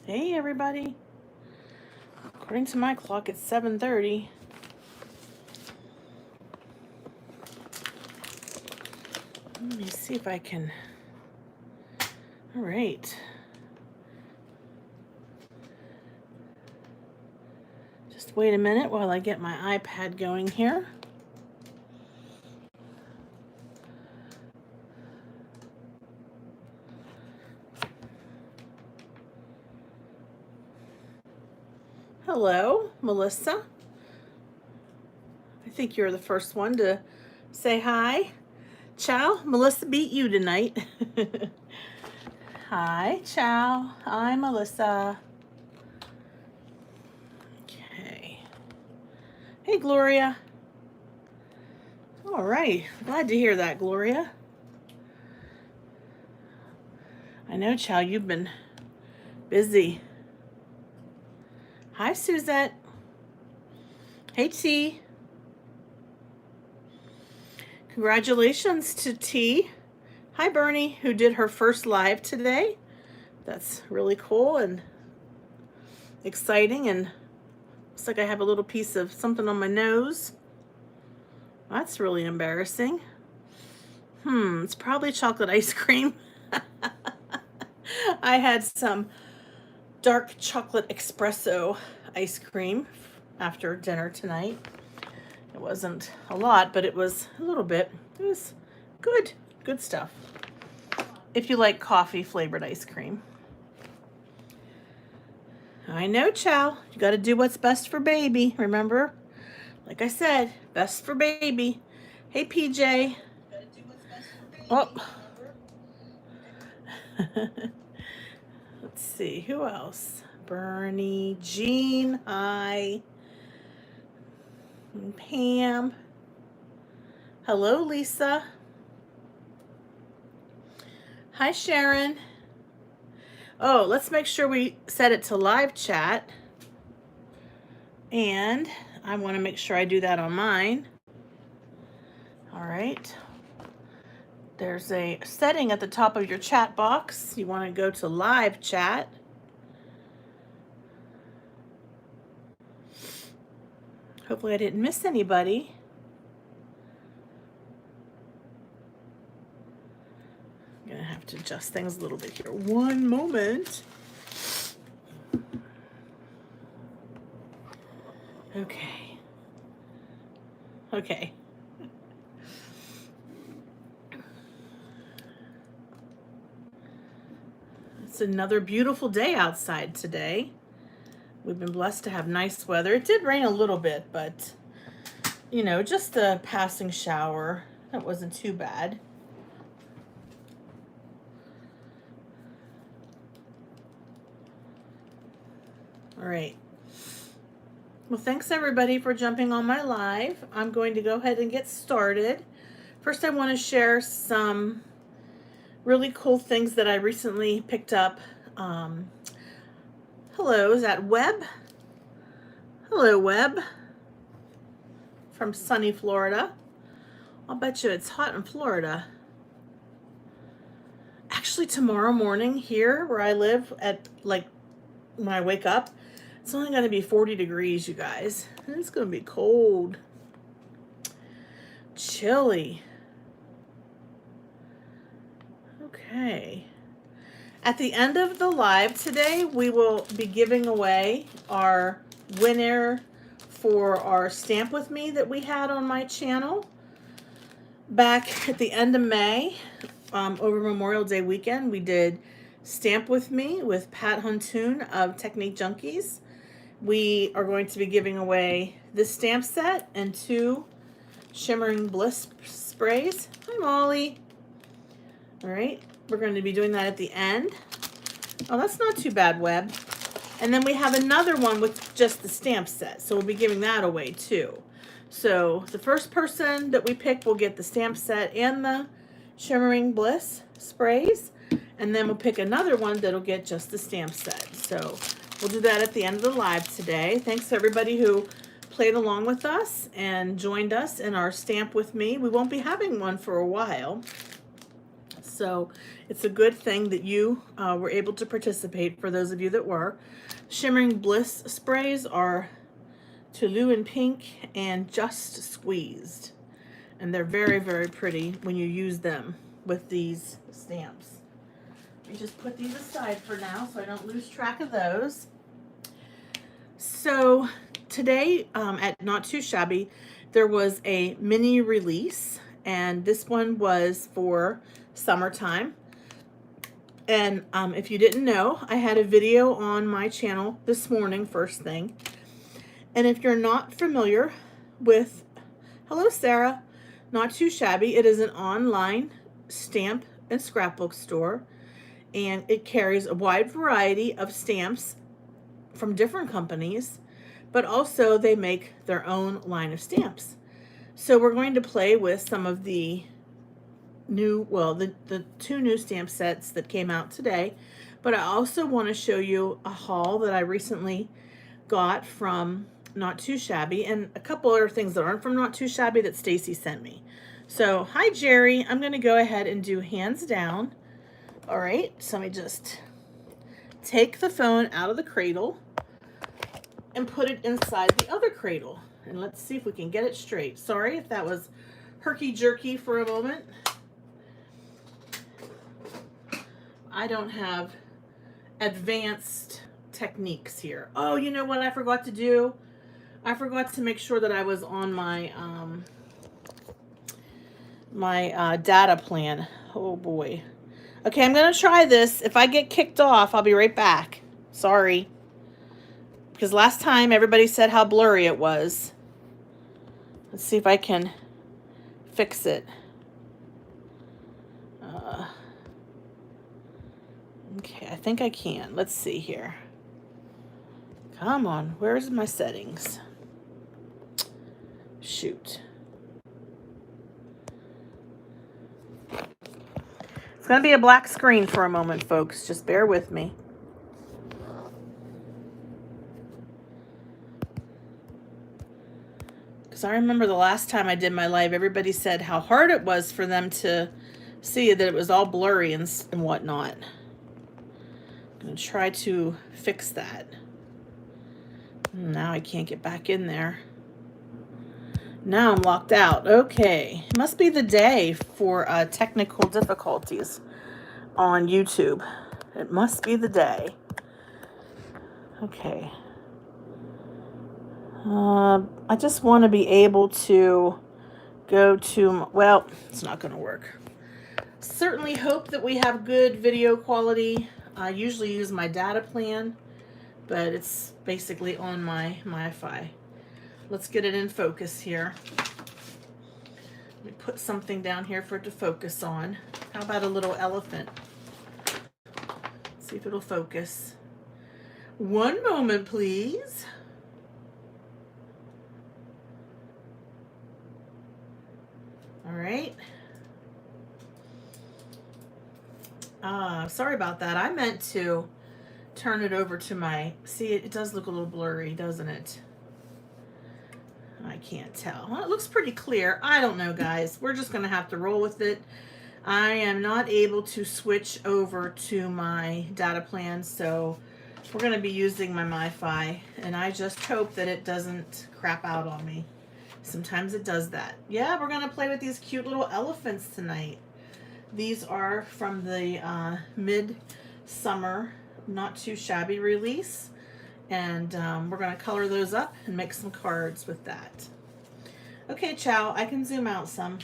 Hey everybody. According to my clock, it's 7:30. Let me see if I can. All right. Just wait a minute while I get my iPad going here. Hello, Melissa. I think you're the first one to say hi. Ciao. Melissa beat you tonight. Hi, ciao. Hi, Melissa. Okay. Hey, Gloria. All right. Glad to hear that, Gloria. I know, Chow, you've been busy. Hi, Suzette. Hey, T. Congratulations to T. Hi, Bernie, who did her first live today. That's really cool and exciting, and looks like I have a little piece of something on my nose. That's really embarrassing. It's probably chocolate ice cream. I had some dark chocolate espresso ice cream after dinner tonight. It wasn't a lot, but it was a little bit. It was good stuff. If you like coffee flavored ice cream. I know, Chow. You got to do what's best for baby, remember? Like I said, best for baby. Hey, PJ. Oh. Let's see, who else? Bernie, Jean, hi. And Pam. Hello, Lisa. Hi, Sharon. Oh, let's make sure we set it to live chat. And I want to make sure I do that on mine. All right. There's a setting at the top of your chat box. You want to go to live chat. Hopefully I didn't miss anybody. I'm going to have to adjust things a little bit here. One moment. Okay. Okay. It's another beautiful day outside today. We've been blessed to have nice weather. It did rain a little bit, but, you know, just a passing shower. That wasn't too bad. All right. Well, thanks everybody for jumping on my live. I'm going to go ahead and get started. First, I want to share some really cool things that I recently picked up. Hello, is that Webb? Hello, Webb. From sunny Florida. I'll bet you it's hot in Florida. Actually, tomorrow morning here where I live at, like, when I wake up, it's only going to be 40 degrees, you guys. It's going to be cold. Chilly. Okay. At the end of the live today, we will be giving away our winner for our Stamp With Me that we had on my channel back at the end of May. Over Memorial Day weekend, we did Stamp With Me with Pat Huntoon of Technique Junkies. We are going to be giving away this stamp set and 2 Shimmering Bliss sprays. Hi, Molly. All right, we're going to be doing that at the end. Oh, that's not too bad, Webb. And then we have another one with just the stamp set, so we'll be giving that away too. So the first person that we pick will get the stamp set and the Shimmering Bliss sprays, and then we'll pick another one that'll get just the stamp set. So we'll do that at the end of the live today. Thanks to everybody who played along with us and joined us in our Stamp With Me. We won't be having one for a while. So it's a good thing that you were able to participate, for those of you that were. Shimmering Bliss sprays are Toulouse in Pink and Just Squeezed. And they're very, very pretty when you use them with these stamps. Let me just put these aside for now so I don't lose track of those. So today at Not Too Shabby, there was a mini release, and this one was for summertime. And if you didn't know, I had a video on my channel this morning, first thing. And if you're not familiar with, hello Sarah, Not Too Shabby, it is an online stamp and scrapbook store, and it carries a wide variety of stamps from different companies, but also they make their own line of stamps. So we're going to play with some of the new, well, the two new stamp sets that came out today, but I also want to show you a haul that I recently got from Not Too Shabby, and a couple other things that aren't from Not Too Shabby that Stacy sent me. So hi Jerry, I'm going to go ahead and do hands down. All right, so let me just take the phone out of the cradle and put it inside the other cradle, and let's see if we can get it straight. Sorry if that was herky-jerky for a moment. I don't have advanced techniques here. Oh, you know what I forgot to do? I forgot to make sure that I was on my data plan. Oh boy. Okay, I'm gonna try this. If I get kicked off, I'll be right back. Sorry. Because last time everybody said how blurry it was. Let's see if I can fix it. Okay, I think I can. Let's see here. Come on, where's my settings? Shoot. It's going to be a black screen for a moment, folks. Just bear with me. Because I remember the last time I did my live, everybody said how hard it was for them to see that it was all blurry and whatnot. I'm going to try to fix that. Now I can't get back in there. Now I'm locked out. Okay. It must be the day for technical difficulties on YouTube. It must be the day. Okay. I just want to be able to go to, well, it's not going to work. Certainly hope that we have good video quality. I usually use my data plan, but it's basically on my Wi-Fi. Let's get it in focus here. Let me put something down here for it to focus on. How about a little elephant? Let's see if it'll focus. One moment, please. All right. Sorry about that. I meant to turn it over to my, see, it does look a little blurry, doesn't it? I can't tell. Well, it looks pretty clear. I don't know, guys. We're just going to have to roll with it. I am not able to switch over to my data plan, so we're going to be using my Wi-Fi, and I just hope that it doesn't crap out on me. Sometimes it does that. Yeah, we're going to play with these cute little elephants tonight. These are from the mid-summer Not Too Shabby release. And we're going to color those up and make some cards with that. Okay, Chow, I can zoom out some.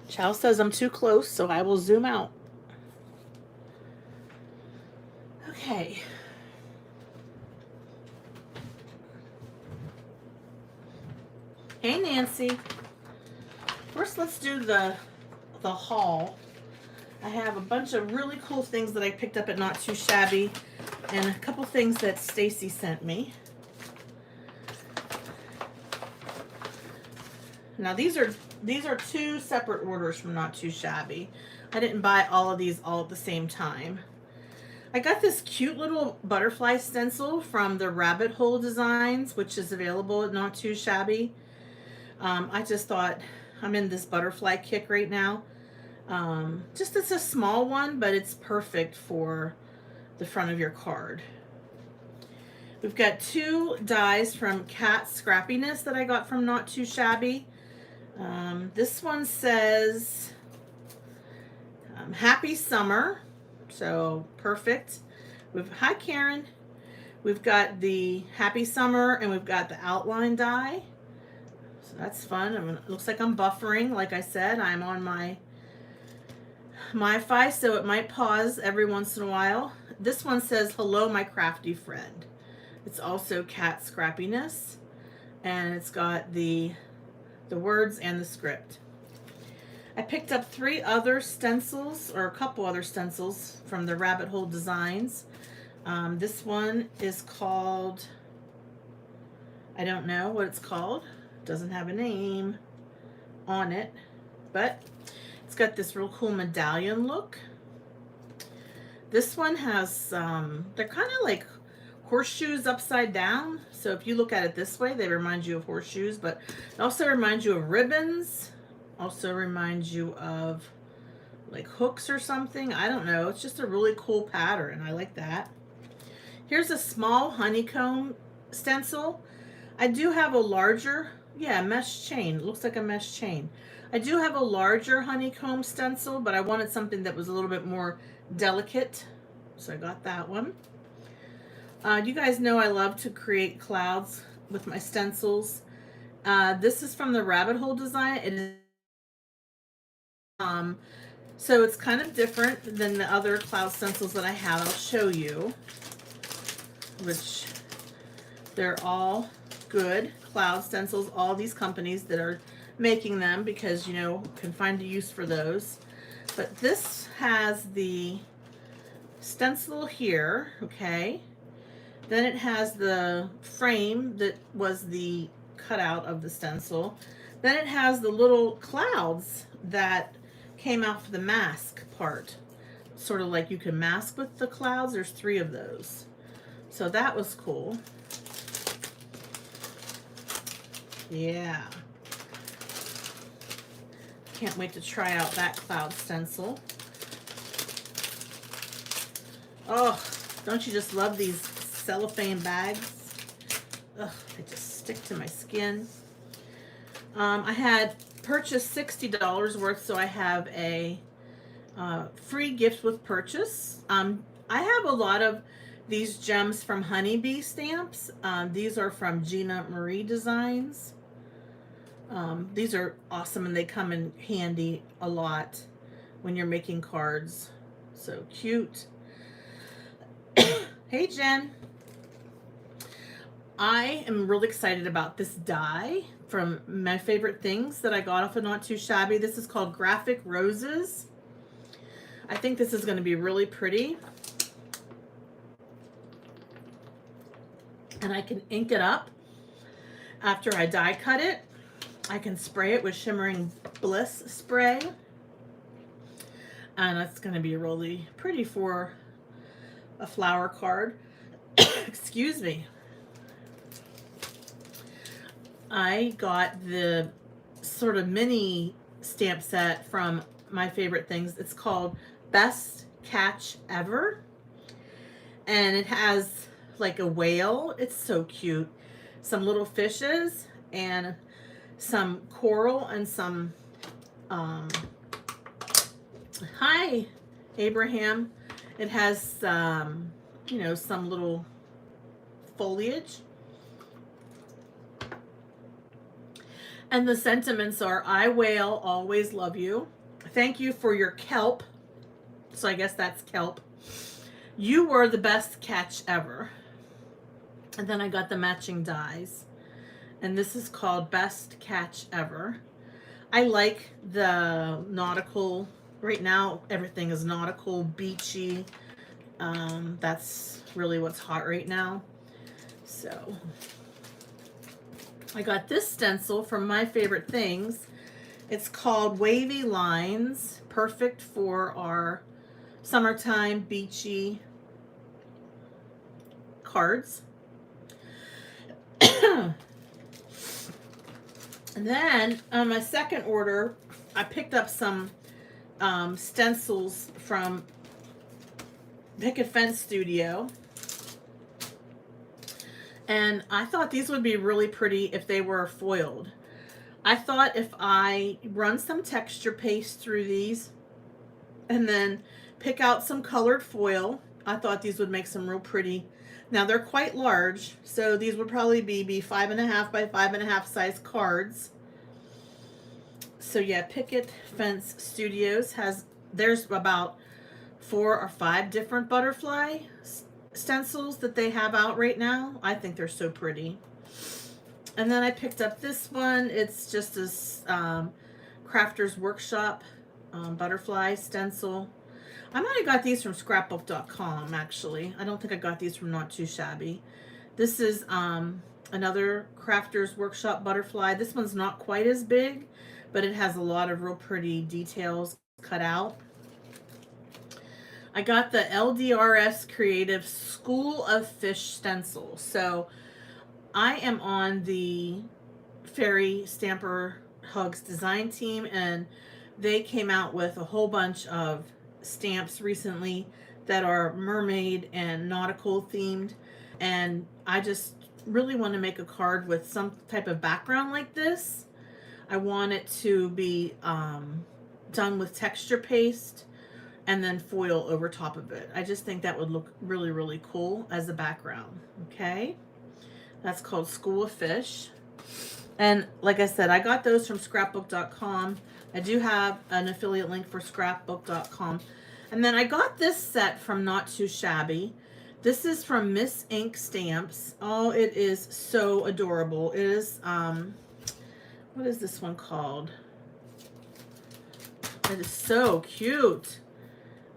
Chow says I'm too close, so I will zoom out. Okay. Hey, Nancy. First, let's do the haul. I have a bunch of really cool things that I picked up at Not Too Shabby, and a couple things that Stacy sent me. Now these are two separate orders from Not Too Shabby. I didn't buy all of these all at the same time. I got this cute little butterfly stencil from the Rabbit Hole Designs, which is available at Not Too Shabby. I just thought I'm in this butterfly kick right now. Just it's a small one, but it's perfect for the front of your card. We've got 2 dies from Cat Scrappiness that I got from Not Too Shabby. This one says Happy Summer, so perfect. Hi Karen. We've got the Happy Summer and we've got the outline die. So that's fun. It looks like I'm buffering. Like I said, I'm on my MiFi, so it might pause every once in a while. This one says, hello, my crafty friend. It's also Cat Scrappiness, and it's got the words and the script. I picked up 3 other stencils, or a couple other stencils from the Rabbit Hole Designs. This one is called, I don't know what it's called. It doesn't have a name on it, but it's got this real cool medallion look. This one has, they're kind of like horseshoes upside down. So if you look at it this way, they remind you of horseshoes, but it also reminds you of ribbons. Also reminds you of like hooks or something. I don't know. It's just a really cool pattern. I like that. Here's a small honeycomb stencil. I do have a larger, yeah, mesh chain. It looks like a mesh chain. I do have a larger honeycomb stencil, but I wanted something that was a little bit more delicate. So I got that one. You guys know I love to create clouds with my stencils. This is from the Rabbit Hole Design. It is, so it's kind of different than the other cloud stencils that I have. I'll show you, which they're all good cloud stencils. All these companies that are making them, because you know, can find a use for those. But this has the stencil here, okay? Then it has the frame that was the cutout of the stencil. Then it has the little clouds that came off the mask part. Sort of like you can mask with the clouds. There's 3 of those. So that was cool. Yeah. Can't wait to try out that cloud stencil. Oh, don't you just love these cellophane bags? Ugh, they just stick to my skin. I had purchased $60 worth, so I have a free gift with purchase. I have a lot of these gems from Honeybee stamps. These are from Gina Marie Designs. These are awesome, and they come in handy a lot when you're making cards. So cute. Hey Jen. I am really excited about this die from my favorite things that I got off of Not Too Shabby. This is called Graphic Roses. I think this is going to be really pretty. And I can ink it up after I die cut it. I can spray it with Shimmering Bliss spray. And it's going to be really pretty for a flower card. Excuse me. I got the sort of mini stamp set from my favorite things. It's called Best Catch Ever. And it has like a whale. It's so cute. Some little fishes and some coral and some, hi, Abraham. It has, you know, some little foliage. And the sentiments are, I whale, always love you. Thank you for your kelp. So I guess that's kelp. You were the best catch ever. And then I got the matching dies. And this is called Best Catch Ever. I like the nautical. Right now, everything is nautical, beachy. That's really what's hot right now. So I got this stencil from my favorite things. It's called Wavy Lines, perfect for our summertime beachy cards. And then on my second order, I picked up some stencils from Picket Fence Studio. And I thought these would be really pretty if they were foiled. I thought if I run some texture paste through these and then pick out some colored foil, I thought these would make some real pretty. Now they're quite large, so these would probably be 5.5 by 5.5 size cards. So yeah, Picket Fence Studios has, there's about 4 or 5 different butterfly stencils that they have out right now. I think they're so pretty. And then I picked up this one. It's just a Crafter's Workshop butterfly stencil. I might have got these from scrapbook.com actually. I don't think I got these from Not Too Shabby. This is another Crafter's Workshop butterfly. This one's not quite as big, but it has a lot of real pretty details cut out. I got the LDRS Creative School of Fish stencil. So I am on the Fairy Stamper Hugs design team, and they came out with a whole bunch of stamps recently that are mermaid and nautical themed, and I just really want to make a card with some type of background like this. I want it to be done with texture paste and then foil over top of it. I just think that would look really, really cool as a background. Okay, that's called School of Fish. And like I said, I got those from scrapbook.com. I do have an affiliate link for scrapbook.com. And then I got this set from Not Too Shabby. This is from Miss Ink Stamps. Oh, it is so adorable. It is, what is this one called? It is so cute.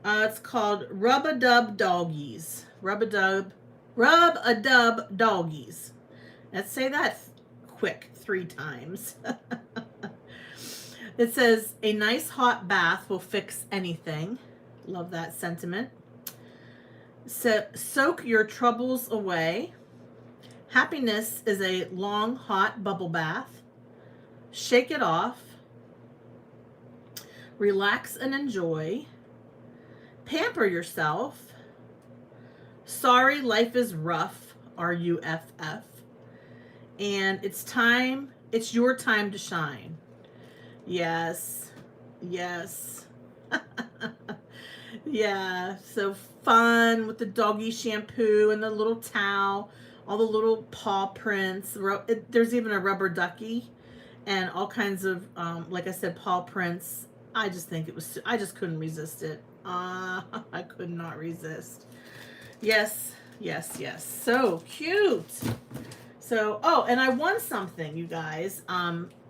It's called Rub-a-Dub Doggies. Rub-a-Dub Doggies. Let's say that quick 3 times. It says, a nice hot bath will fix anything. Love that sentiment. So, soak your troubles away. Happiness is a long, hot bubble bath. Shake it off. Relax and enjoy. Pamper yourself. Sorry, life is rough. RUFF. And it's your time to shine. Yes. Yes. Yeah, so fun with the doggy shampoo and the little towel, all the little paw prints. There's even a rubber ducky and all kinds of, like I said, paw prints. I just think I just couldn't resist it. I could not resist. Yes, yes, yes. So cute. So, oh, and I won something, you guys.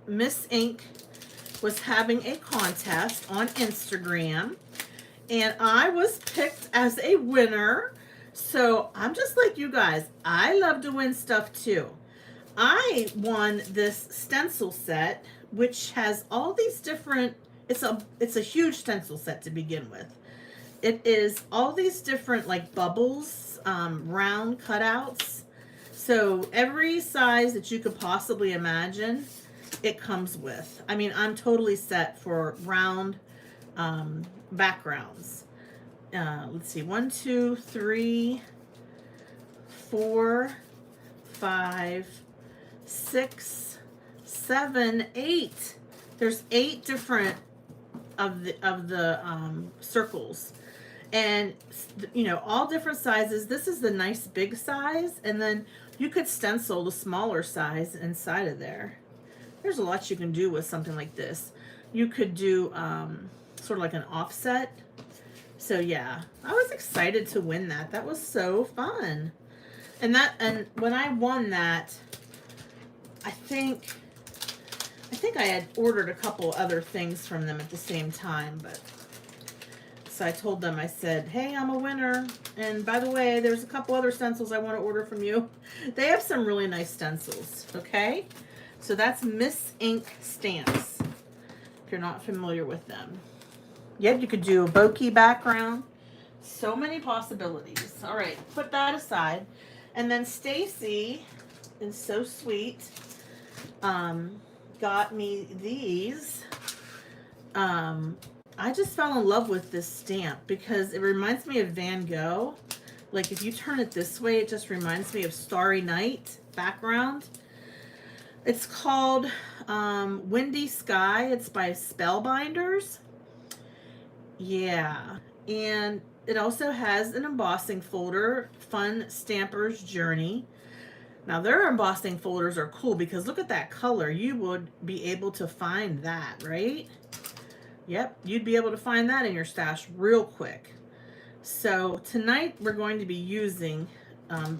Miss Ink was having a contest on Instagram, and I was picked as a winner. So I'm just like you guys. I love to win stuff too. I won this stencil set, which has all these different, it's a huge stencil set to begin with. It is all these different like bubbles, round cutouts. So every size that you could possibly imagine, it comes with. I mean, I'm totally set for round backgrounds. Let's see, 1, 2, 3, 4, 5, 6, 7, 8. There's 8 different of the circles, and you know, all different sizes. This is the nice big size, and then you could stencil the smaller size inside of there. There's a lot you can do with something like this. You could do sort of like an offset. So yeah, I was excited to win that. That was so fun. And when I won that, I think I had ordered a couple other things from them at the same time, but so I told them, I said, hey, I'm a winner, and by the way, there's a couple other stencils I want to order from you. They have some really nice stencils. Okay, so that's Miss Ink Stamps, if you're not familiar with them. Yet you could do a bokeh background. So many possibilities. All right, put that aside. And then Stacy is so sweet. got me these. I just fell in love with this stamp because it reminds me of Van Gogh. Like if you turn it this way, it just reminds me of Starry Night background. It's called Windy Sky. It's by Spellbinders. Yeah. And it also has an embossing folder, Fun Stamper's Journey. Now their embossing folders are cool because look at that color. You would be able to find that, right? Yep, you'd be able to find that in your stash real quick. So tonight we're going to be using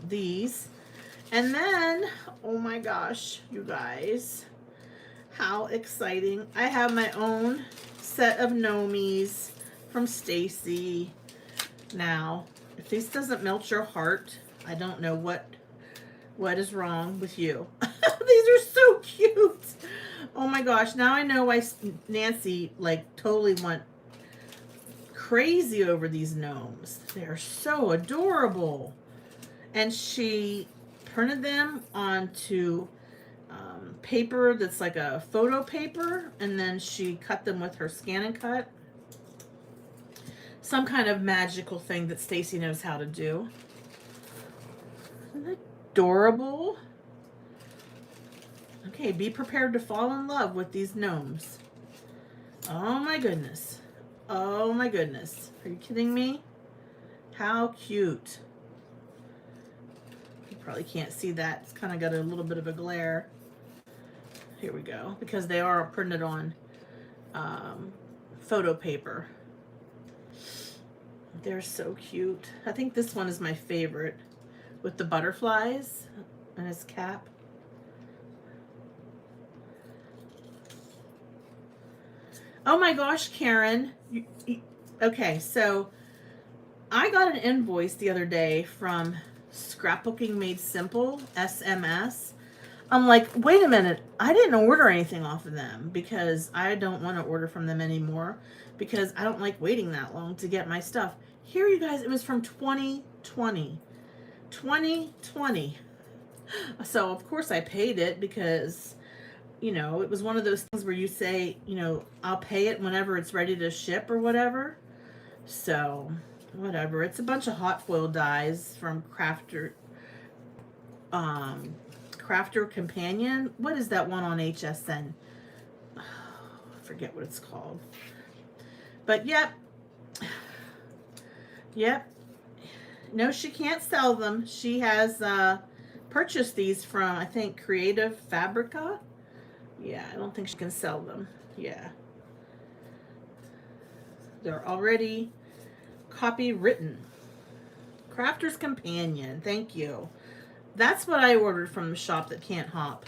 these. And then, oh my gosh, you guys, how exciting. I have my own set of Nomies from Stacy. Now, if this doesn't melt your heart, I don't know what is wrong with you. These are so cute. Oh my gosh, now I know why Nancy like totally went crazy over these gnomes. They're so adorable. And she printed them onto paper that's like a photo paper, and then she cut them with her Scan and Cut. Some kind of magical thing that Stacy knows how to do. Isn't that adorable? Okay, be prepared to fall in love with these gnomes. Oh my goodness. Oh my goodness. Are you kidding me? How cute. You probably can't see that. It's kind of got a little bit of a glare. Here we go. Because they are printed on photo paper. They're so cute. I think this one is my favorite with the butterflies and his cap. Oh my gosh, Karen. Okay, so I got an invoice the other day from Scrapbooking Made Simple, SMS. I'm like, wait a minute. I didn't order anything off of them because I don't want to order from them anymore because I don't like waiting that long to get my stuff. Here, you guys, it was from 2020. 2020. So, of course, I paid it because, you know, it was one of those things where you say, you know, I'll pay it whenever it's ready to ship or whatever. So, whatever. It's a bunch of hot foil dies from Crafter Companion. What is that one on HSN? Oh, I forget what it's called. But, yep. Yep. No, she can't sell them. She has purchased these from, I think, Creative Fabrica. Yeah, I don't think she can sell them. Yeah. They're already copywritten. Crafter's Companion. Thank you. That's what I ordered from the shop that can't hop.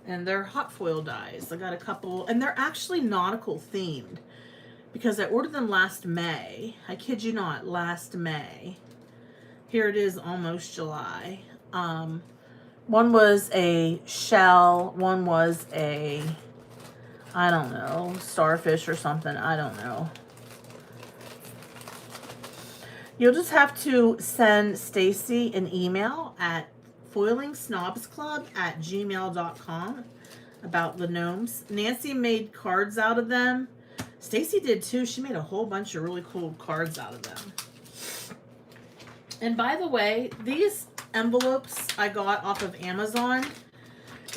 And they're hot foil dies. I got a couple, and they're actually nautical themed because I ordered them last May. I kid you not, last May. Here it is, almost July. One was a shell, one was a, I don't know, starfish or something. I don't know. You'll just have to send Stacy an email at foilingsnobsclub@gmail.com about the gnomes. Nancy made cards out of them. Stacy did too. She made a whole bunch of really cool cards out of them. And by the way, these envelopes I got off of Amazon,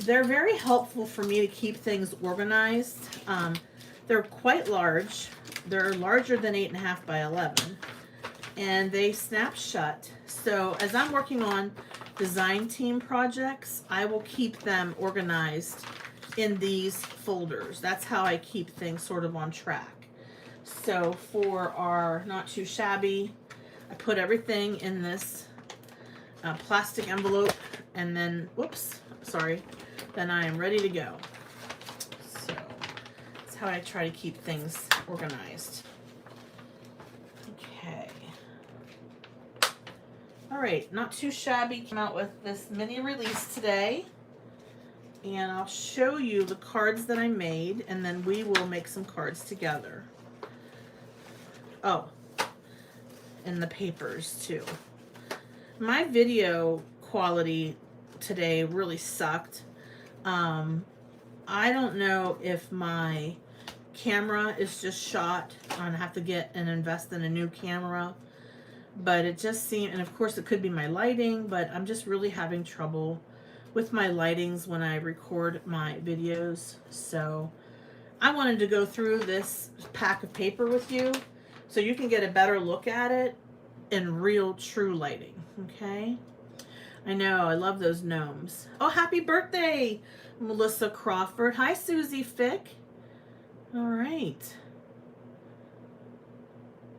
they're very helpful for me to keep things organized. They're quite large. They're larger than 8.5 by 11. And they snap shut. So as I'm working on design team projects, I will keep them organized in these folders. That's how I keep things sort of on track. So for our Not Too Shabby, I put everything in this plastic envelope, and then, whoops, sorry, then I am ready to go. So that's how I try to keep things organized. Okay. All right, Not Too Shabby came out with this mini release today, and I'll show you the cards that I made, and then we will make some cards together. Oh, and the papers too. My video quality today really sucked. I don't know if my camera is just shot. I'm gonna have to get and invest in a new camera, but it just seemed, and of course it could be my lighting, but I'm just really having trouble with my lightings when I record my videos. So I wanted to go through this pack of paper with you so you can get a better look at it in real true lighting. Okay, I know, I love those gnomes. Oh, happy birthday, Melissa Crawford. Hi, Susie Fick. All right.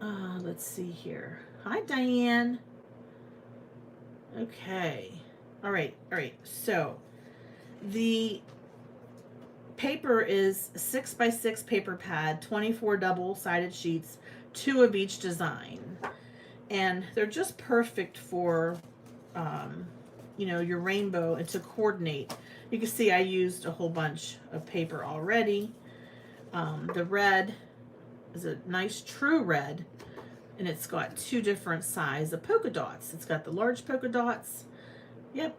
Let's see here. Hi, Diane. Okay. All right. So the paper is 6x6 paper pad, 24 double-sided sheets, 2 of each design. And they're just perfect for, you know, your rainbow and to coordinate. You can see I used a whole bunch of paper already. The red is a nice true red, and it's got 2 different sizes of polka dots. It's got the large polka dots, yep,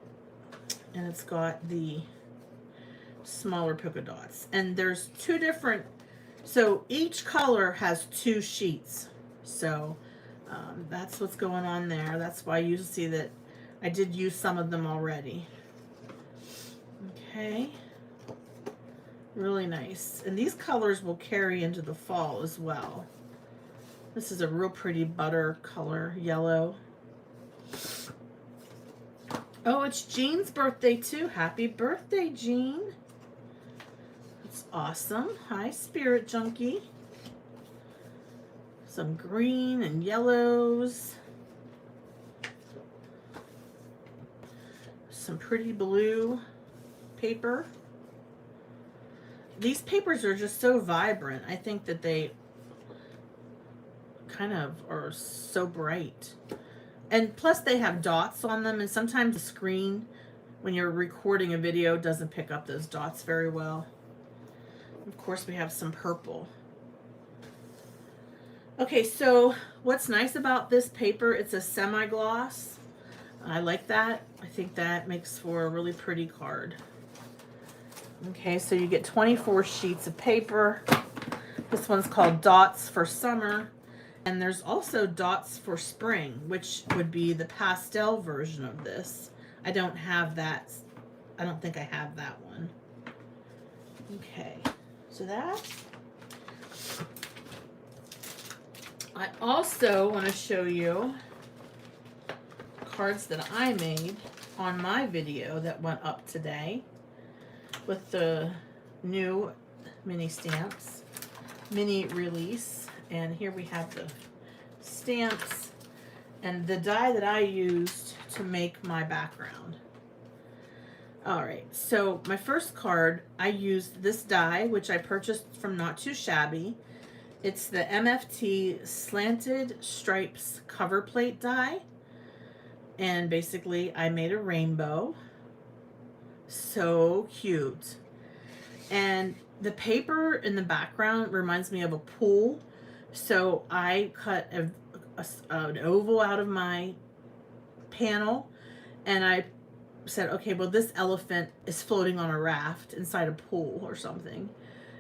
and it's got the smaller polka dots. And there's 2 different, so each color has 2 sheets. So that's what's going on there. That's why you see that I did use some of them already. Okay. Really nice. And these colors will carry into the fall as well. This is a real pretty butter color, yellow. Oh, it's Jean's birthday too. Happy birthday, Jean. It's awesome. Hi, Spirit Junkie. Some green and yellows. Some pretty blue paper. These papers are just so vibrant. I think that they kind of are so bright. And plus they have dots on them, and sometimes the screen when you're recording a video doesn't pick up those dots very well. Of course we have some purple. Okay, so what's nice about this paper, it's a semi-gloss. I like that. I think that makes for a really pretty card. Okay, so you get 24 sheets of paper. This one's called Dots for Summer. And there's also Dots for Spring, which would be the pastel version of this. I don't have that. I don't think I have that one. Okay, so that. I also want to show you cards that I made on my video that went up today with the new mini stamps, mini release. And here we have the stamps and the die that I used to make my background. All right, so my first card, I used this die, which I purchased from Not Too Shabby. It's the MFT Slanted Stripes cover plate die. And basically I made a rainbow. So cute. And the paper in the background reminds me of a pool. So I cut an oval out of my panel, and I said, okay, well, this elephant is floating on a raft inside a pool or something.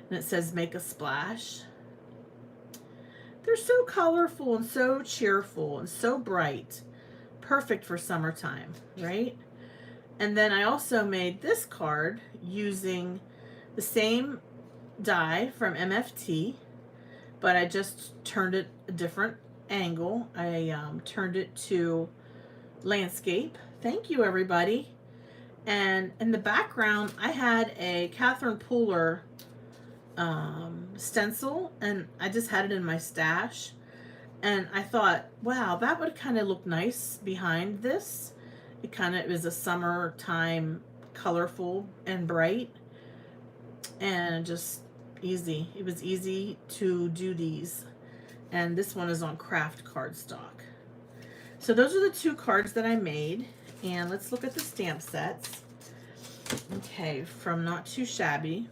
And it says, make a splash. They're so colorful and so cheerful and so bright. Perfect for summertime, right? And then I also made this card using the same die from MFT, but I just turned it a different angle. I turned it to landscape. Thank you, everybody. And in the background, I had a Catherine Pooler stencil, and I just had it in my stash. And I thought, wow, that would kind of look nice behind this. It kind of was a summertime, colorful and bright, and just easy. It was easy to do these. And this one is on craft cardstock. So those are the 2 cards that I made. And let's look at the stamp sets. Okay, from Not Too Shabby.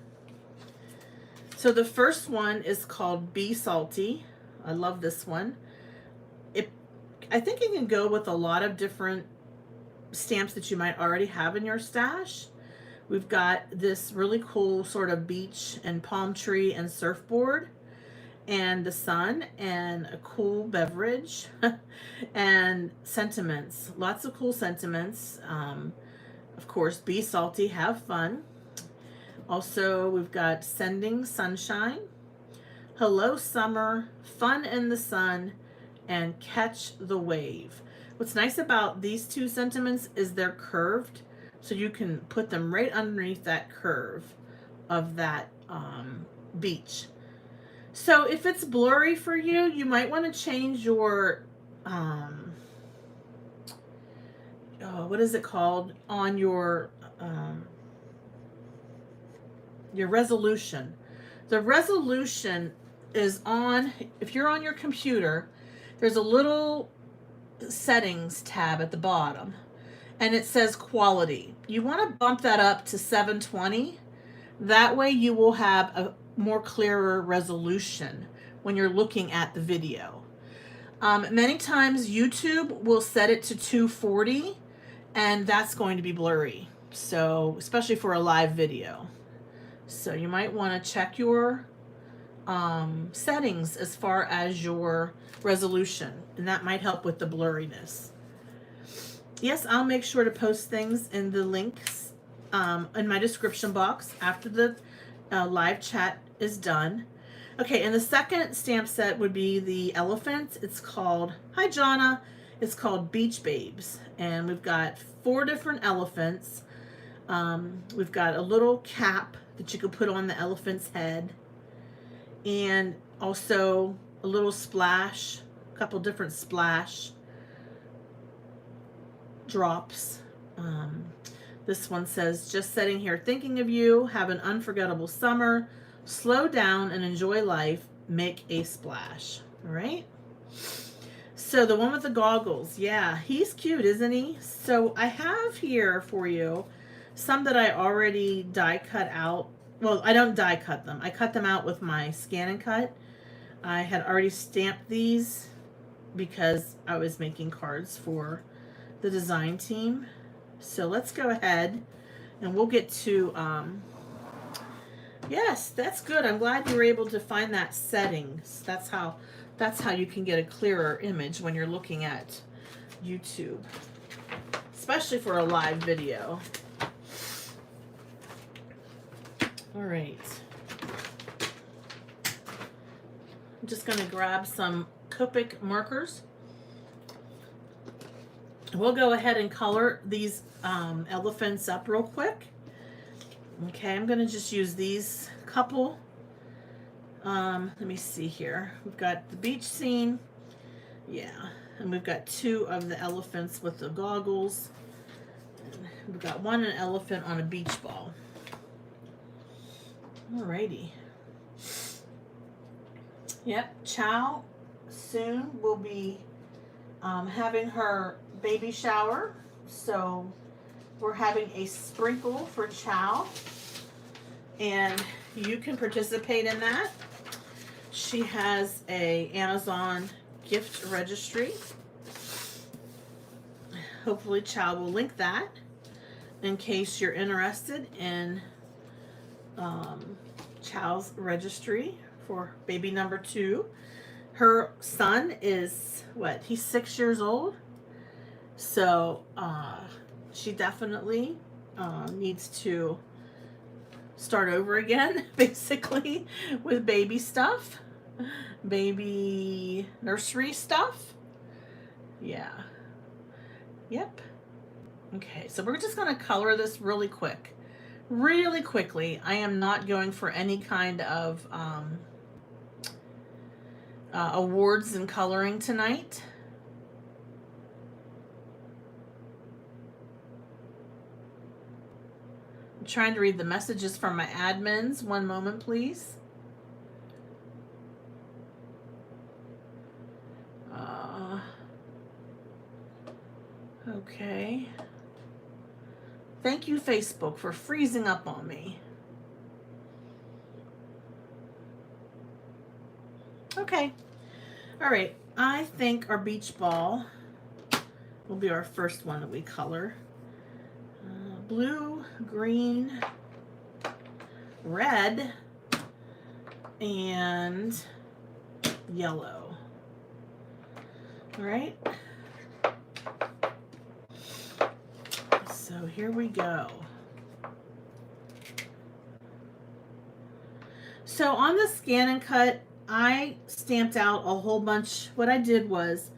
So the first one is called Be Salty. I love this one. I think it can go with a lot of different stamps that you might already have in your stash, We've got this really cool sort of beach and palm tree and surfboard, and the sun, and a cool beverage, and sentiments. Lots of cool sentiments. Of course, be salty, have fun. Also, we've got sending sunshine, hello summer, fun in the sun, and catch the wave. What's nice about these two sentiments is they're curved, so you can put them right underneath that curve of that beach. So if it's blurry for you, you might want to change your, what is it called, on your resolution. The resolution is on, if you're on your computer, there's a little settings tab at the bottom, and it says quality. You want to bump that up to 720. That way you will have a more clearer resolution when you're looking at the video. Many times YouTube will set it to 240, and that's going to be blurry. So, especially for a live video. So you might want to check your settings as far as your resolution, and that might help with the blurriness. Yes, I'll make sure to post things in the links in my description box after the live chat is done. Okay, and the second stamp set would be the elephant. It's called, hi Jonna, it's called Beach Babes, and we've got 4 different elephants. We've got a little cap that you can put on the elephant's head, and also a little splash, a couple different splash drops. This one says, just sitting here thinking of you, have an unforgettable summer, slow down and enjoy life, make a splash. All right. So the one with the goggles, yeah, he's cute, isn't he? So I have here for you some that I already die cut out. Well, I don't die cut them. I cut them out with my scan and cut. I had already stamped these because I was making cards for the design team. So let's go ahead and we'll get to, yes, that's good. I'm glad you were able to find that settings. That's how you can get a clearer image when you're looking at YouTube, especially for a live video. All right. I'm just going to grab some Copic markers. We'll go ahead and color these elephants up real quick. Okay, I'm going to just use these couple. Let me see here. We've got the beach scene. Yeah, and we've got 2 of the elephants with the goggles. And we've got an elephant on a beach ball. Alrighty. Yep, Chow soon will be having her baby shower. So we're having a sprinkle for Chow, and you can participate in that. She has a Amazon gift registry. Hopefully Chow will link that in case you're interested in Chow's registry for baby number 2. Her son is, he's 6 years old. So she definitely needs to start over again, basically, with baby stuff, baby nursery stuff. Yeah. Yep. Okay, so we're just going to color this really quickly. I am not going for any kind of awards in coloring tonight. I'm trying to read the messages from my admins. One moment, please. Okay. Thank you, Facebook, for freezing up on me. Okay. All right. I think our beach ball will be our first one that we color. blue, green, red, and yellow. All right. So here we go. So on the scan and cut, I stamped out a whole bunch. What I did was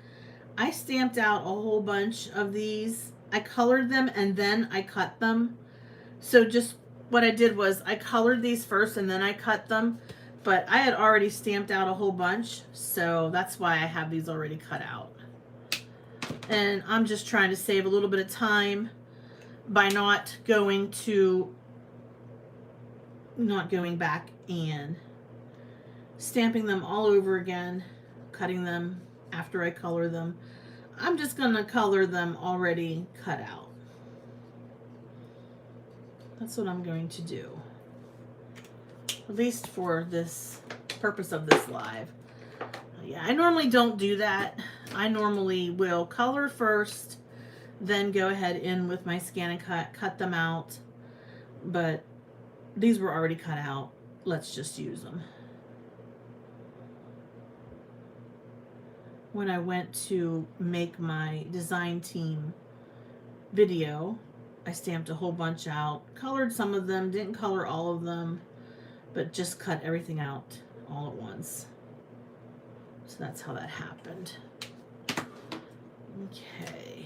I stamped out a whole bunch of these. I colored them and then I cut them. So just what I did was I colored these first and then I cut them. But I had already stamped out a whole bunch, so that's why I have these already cut out. And I'm just trying to save a little bit of time by not going back and stamping them all over again, cutting them after I color them. I'm just going to color them already cut out. That's what I'm going to do, at least for this purpose of this live. Yeah, I normally don't do that. I normally will color first, then go ahead in with my scan and cut them out. But these were already cut out. Let's just use them. When I went to make my design team video, I stamped a whole bunch out, colored some of them, didn't color all of them, but just cut everything out all at once. So that's how that happened. Okay.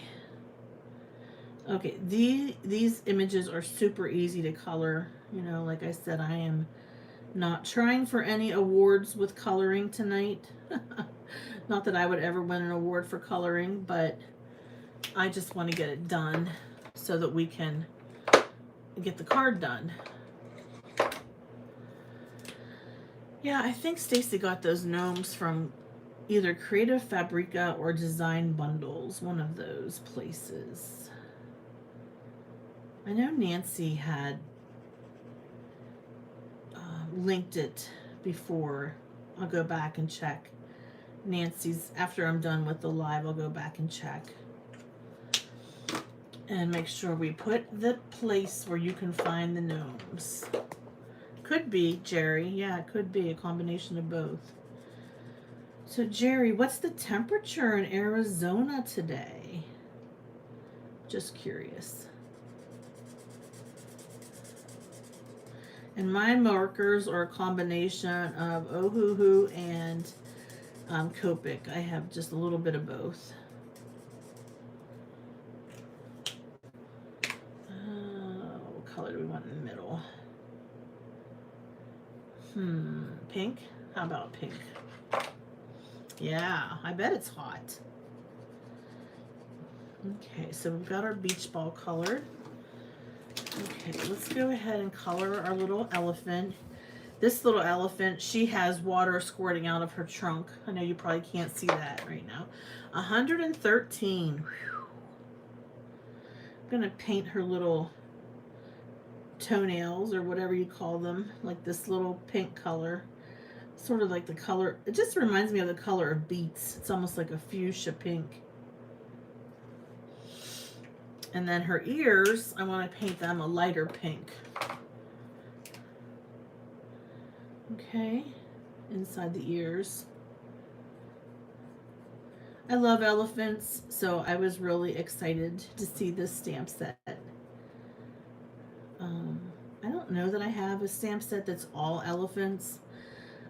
Okay, these images are super easy to color. You know, like I said, I am not trying for any awards with coloring tonight. Not that I would ever win an award for coloring, but I just want to get it done so that we can get the card done. Yeah, I think Stacy got those gnomes from either Creative Fabrica or Design Bundles, one of those places. I know Nancy had linked it before. I'll go back and check. Nancy's, after I'm done with the live, I'll go back and check and make sure we put the place where you can find the gnomes. Could be, Jerry. Yeah, it could be a combination of both. So, Jerry, what's the temperature in Arizona today? Just curious. And my markers are a combination of Ohuhu and Copic. I have just a little bit of both. What color do we want in the middle? Pink? How about pink? Yeah, I bet it's hot. Okay, so we've got our beach ball colored. Okay, let's go ahead and color our little elephant. This little elephant, she has water squirting out of her trunk. I know you probably can't see that right now. 113. Whew. I'm going to paint her little toenails or whatever you call them, like this little pink color. Sort of like the color, it just reminds me of the color of beets. It's almost like a fuchsia pink. And then her ears, I want to paint them a lighter pink. Okay, inside the ears. I love elephants, so I was really excited to see this stamp set. I don't know that I have a stamp set that's all elephants.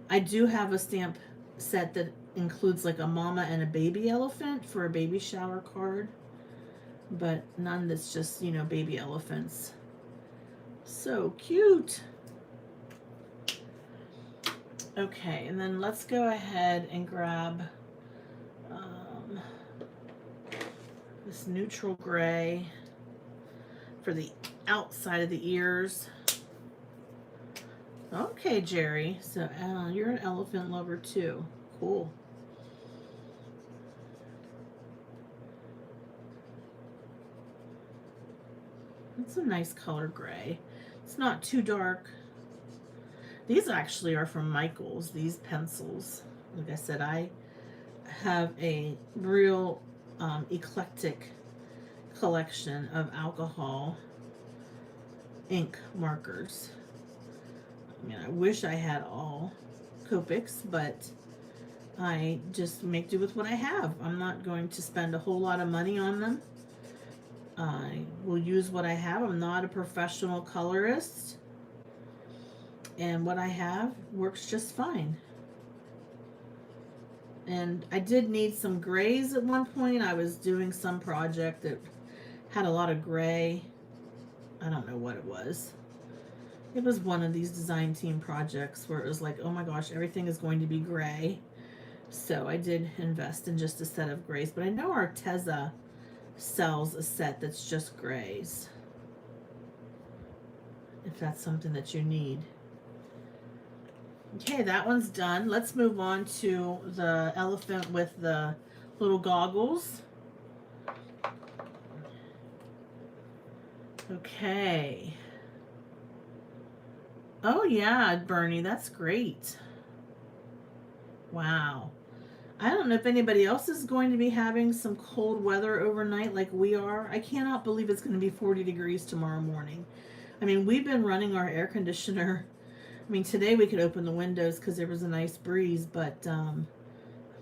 I do have a stamp set that includes like a mama and a baby elephant for a baby shower card, but none that's just, you know, baby elephants. So cute. Okay, and then let's go ahead and grab this neutral gray for the outside of the ears. Okay, Jerry, so you're an elephant lover too. Cool. It's a nice color gray. It's not too dark. These actually are from Michael's, these pencils. Like I said, I have a real eclectic collection of alcohol ink markers. I mean, I wish I had all Copics, but I just make do with what I have. I'm not going to spend a whole lot of money on them. I will use what I have. I'm not a professional colorist, and what I have works just fine. And I did need some grays at one point. I was doing some project that had a lot of gray. I don't know what it was. It was one of these design team projects where it was like, oh my gosh, everything is going to be gray. So I did invest in just a set of grays. But I know Arteza sells a set that's just grays, if that's something that you need. Okay, that one's done. Let's move on to the elephant with the little goggles. Okay. Oh yeah, Bernie, that's great. Wow. I don't know if anybody else is going to be having some cold weather overnight like we are. I cannot believe it's going to be 40 degrees tomorrow morning. I mean, we've been running our air conditioner. I mean, today we could open the windows because there was a nice breeze, but I'm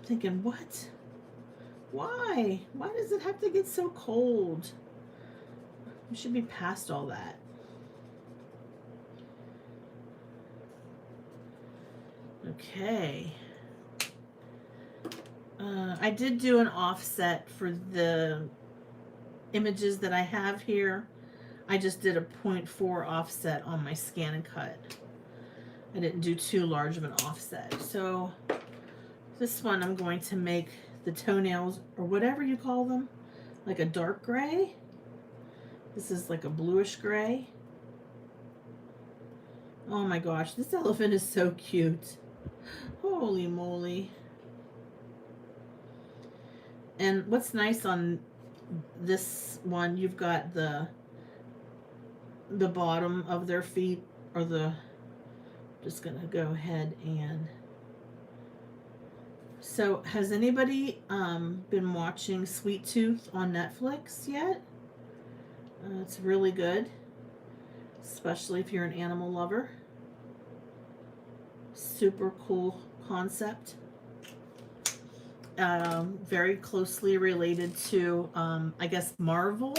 thinking, what? Why? Why does it have to get so cold? We should be past all that. Okay. I did do an offset for the images that I have here. I just did a 0.4 offset on my scan and cut. I didn't do too large of an offset. So this one I'm going to make the toenails, or whatever you call them, like a dark gray. This is like a bluish gray. Oh my gosh, this elephant is so cute. Holy moly. And what's nice on this one, you've got the bottom of their feet, or the, just gonna go ahead and, so has anybody been watching Sweet Tooth on Netflix yet? It's really good, especially if you're an animal lover. Super cool concept. Very closely related to, I guess, Marvel,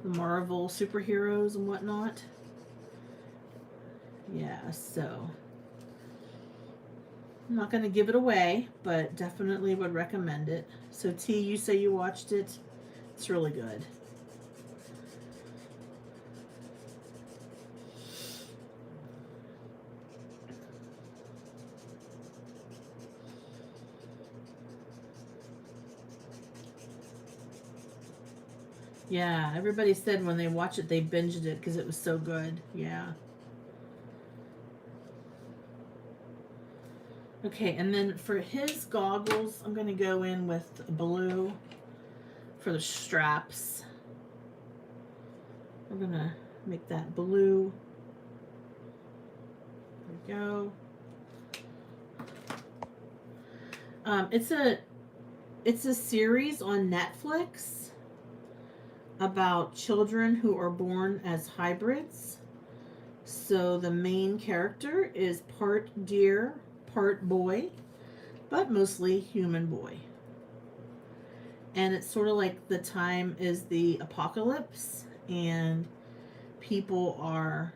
the Marvel superheroes and whatnot. Yeah, so I'm not going to give it away, but definitely would recommend it. So T, you say you watched it. It's really good. Yeah, everybody said when they watched it, they binged it because it was so good. Yeah. Okay, and then for his goggles, I'm going to go in with blue for the straps. We're going to make that blue. There we go. It's a series on Netflix about children who are born as hybrids. So the main character is part deer, part boy, but mostly human boy. And it's sort of like the time is the apocalypse, and people are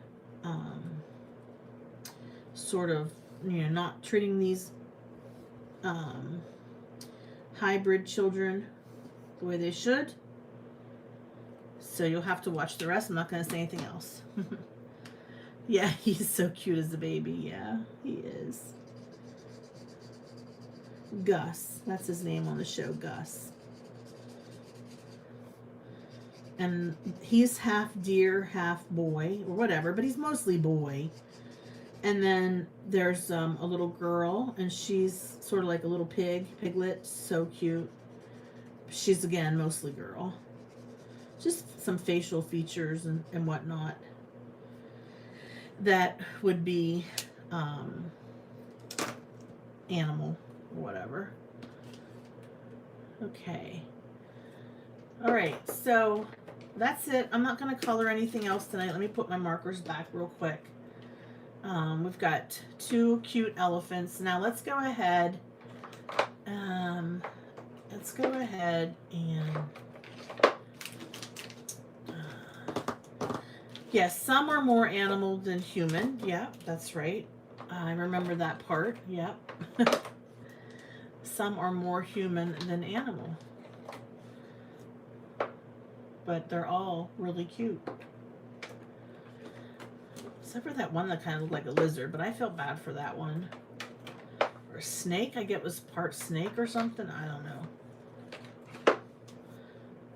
sort of, not treating these hybrid children the way they should. So you'll have to watch the rest. I'm not going to say anything else. Yeah, he's so cute as a baby. Yeah, he is. Gus. That's his name on the show, Gus. And he's half deer, half boy, or whatever, but he's mostly boy. And then there's a little girl, and she's sort of like a little piglet. So cute. She's, again, mostly girl. Just some facial features and whatnot that would be animal or whatever. Okay. All right, so that's it. I'm not going to color anything else tonight. Let me put my markers back real quick. We've got 2 cute elephants. Now let's go ahead. Let's go ahead and yes, some are more animal than human. Yeah, that's right. I remember that part. Yep. Some are more human than animal. But they're all really cute. Except for that one that kind of looked like a lizard, but I felt bad for that one. Or a snake, I get was part snake or something. I don't know.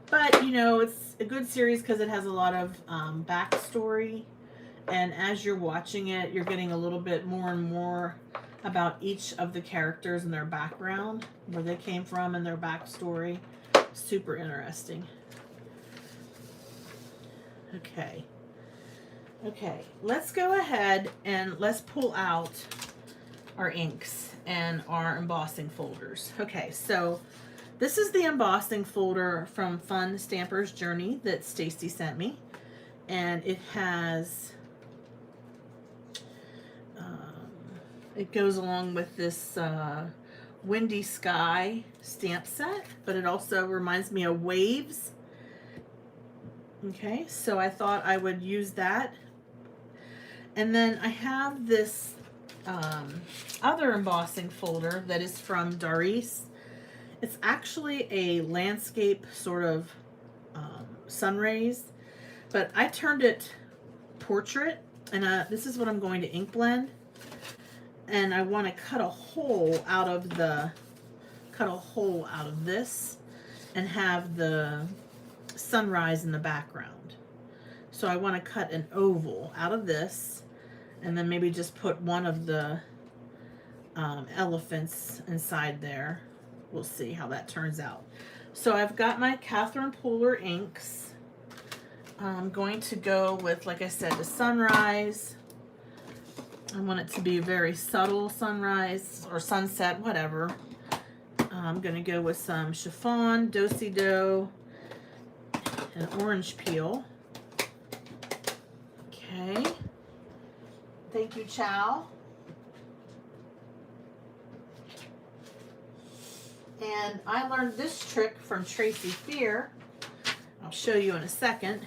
But, you know, it's a good series because it has a lot of backstory. And as you're watching it, you're getting a little bit more and more about each of the characters and their background, where they came from and their backstory. Super interesting. Okay. Okay, let's go ahead and let's pull out our inks and our embossing folders. Okay, so this is the embossing folder from Fun Stamper's Journey that Stacy sent me. And it has, it goes along with this Windy Sky stamp set, but it also reminds me of waves. Okay, so I thought I would use that. And then I have this other embossing folder that is from Doris. It's actually a landscape sort of sun rays, but I turned it portrait, and this is what I'm going to ink blend. And I want to cut a hole out of this and have the sunrise in the background. So I want to cut an oval out of this, and then maybe just put one of the elephants inside there. We'll see how that turns out. So I've got my Catherine Pooler inks. I'm going to go with, like I said, the sunrise. I want it to be a very subtle sunrise or sunset, whatever. I'm going to go with some chiffon, do-si-do, and orange peel. Okay. Thank you, Chow. And I learned this trick from Tracy Fear. I'll show you in a second.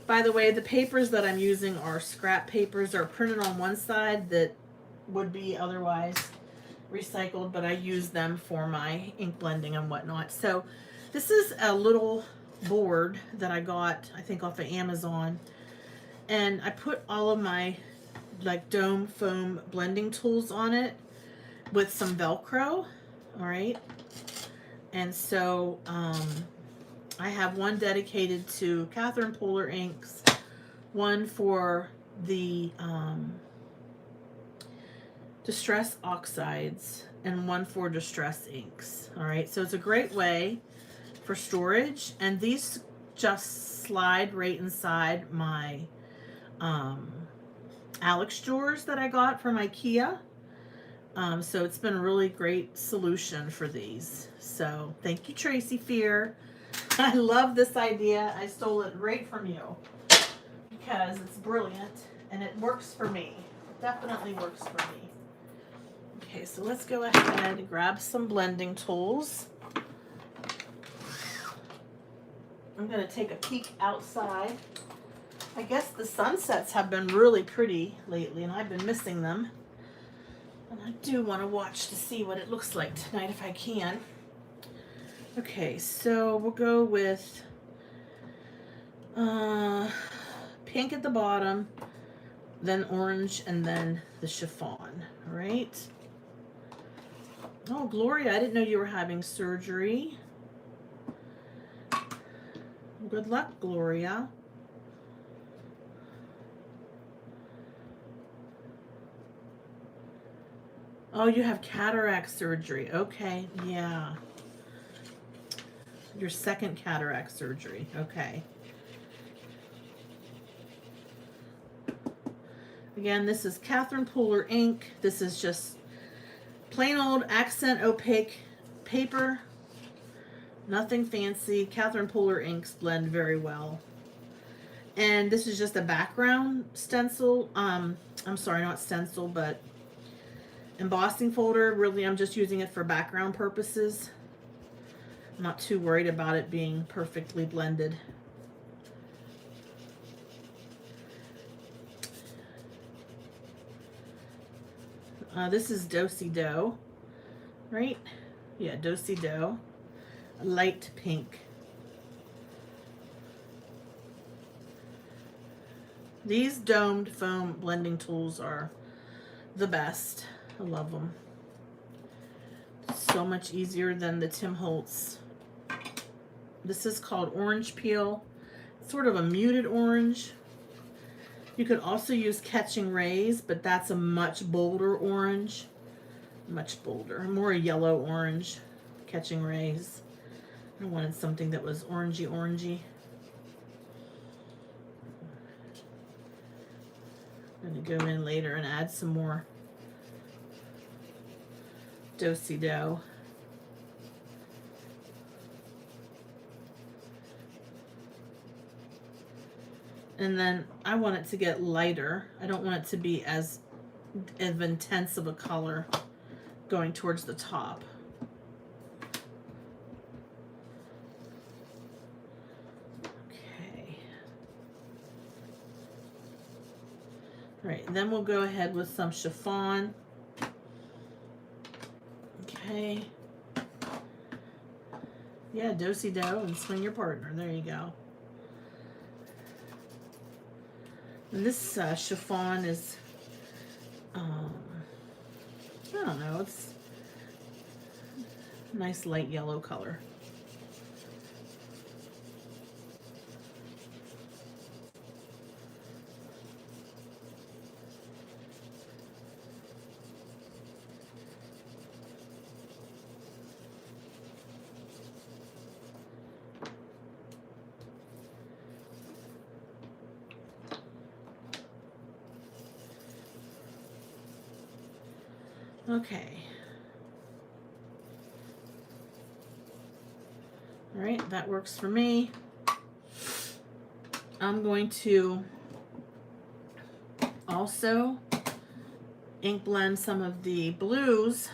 By the way, the papers that I'm using are scrap papers. They're printed on one side that would be otherwise recycled, but I use them for my ink blending and whatnot. So this is a little board that I got, I think, off of Amazon. And I put all of my like dome foam blending tools on it with some Velcro. All right. And so I have one dedicated to Catherine Pooler inks, one for the distress oxides, and one for distress inks. All right, so it's a great way for storage, and these just slide right inside my Alex drawers that I got from IKEA. So it's been a really great solution for these. So thank you, Tracy Fear. I love this idea. I stole it right from you because it's brilliant and it works for me. It definitely works for me. Okay, so let's go ahead and grab some blending tools. I'm going to take a peek outside. I guess the sunsets have been really pretty lately and I've been missing them. And I do want to watch to see what it looks like tonight if I can. Okay, so we'll go with pink at the bottom, then orange, and then the chiffon. All right. Oh, Gloria, I didn't know you were having surgery. Good luck, Gloria. Oh, you have cataract surgery. Okay, yeah. Your second cataract surgery. Okay. Again, this is Catherine Pooler ink. This is just plain old accent opaque paper. Nothing fancy. Catherine Pooler inks blend very well. And this is just a background stencil. I'm sorry, not stencil, but embossing folder. Really, I'm just using it for background purposes. I'm not too worried about it being perfectly blended. This is Do-Si-Do, right? Yeah, Do-Si-Do. Light pink. These domed foam blending tools are the best. I love them. So much easier than the Tim Holtz. This is called Orange Peel. It's sort of a muted orange. You could also use Catching Rays, but that's a much bolder orange. Much bolder. More a yellow orange. Catching Rays. I wanted something that was orangey. I'm going to go in later and add some more Do-Si-Do. And then I want it to get lighter. I don't want it to be as intense of a color going towards the top. Okay. All right, then we'll go ahead with some chiffon. Okay. Yeah, Do-Si-Do and swing your partner. There you go. And this chiffon is, I don't know, it's a nice light yellow color. Okay. All right, that works for me. I'm going to also ink blend some of the blues.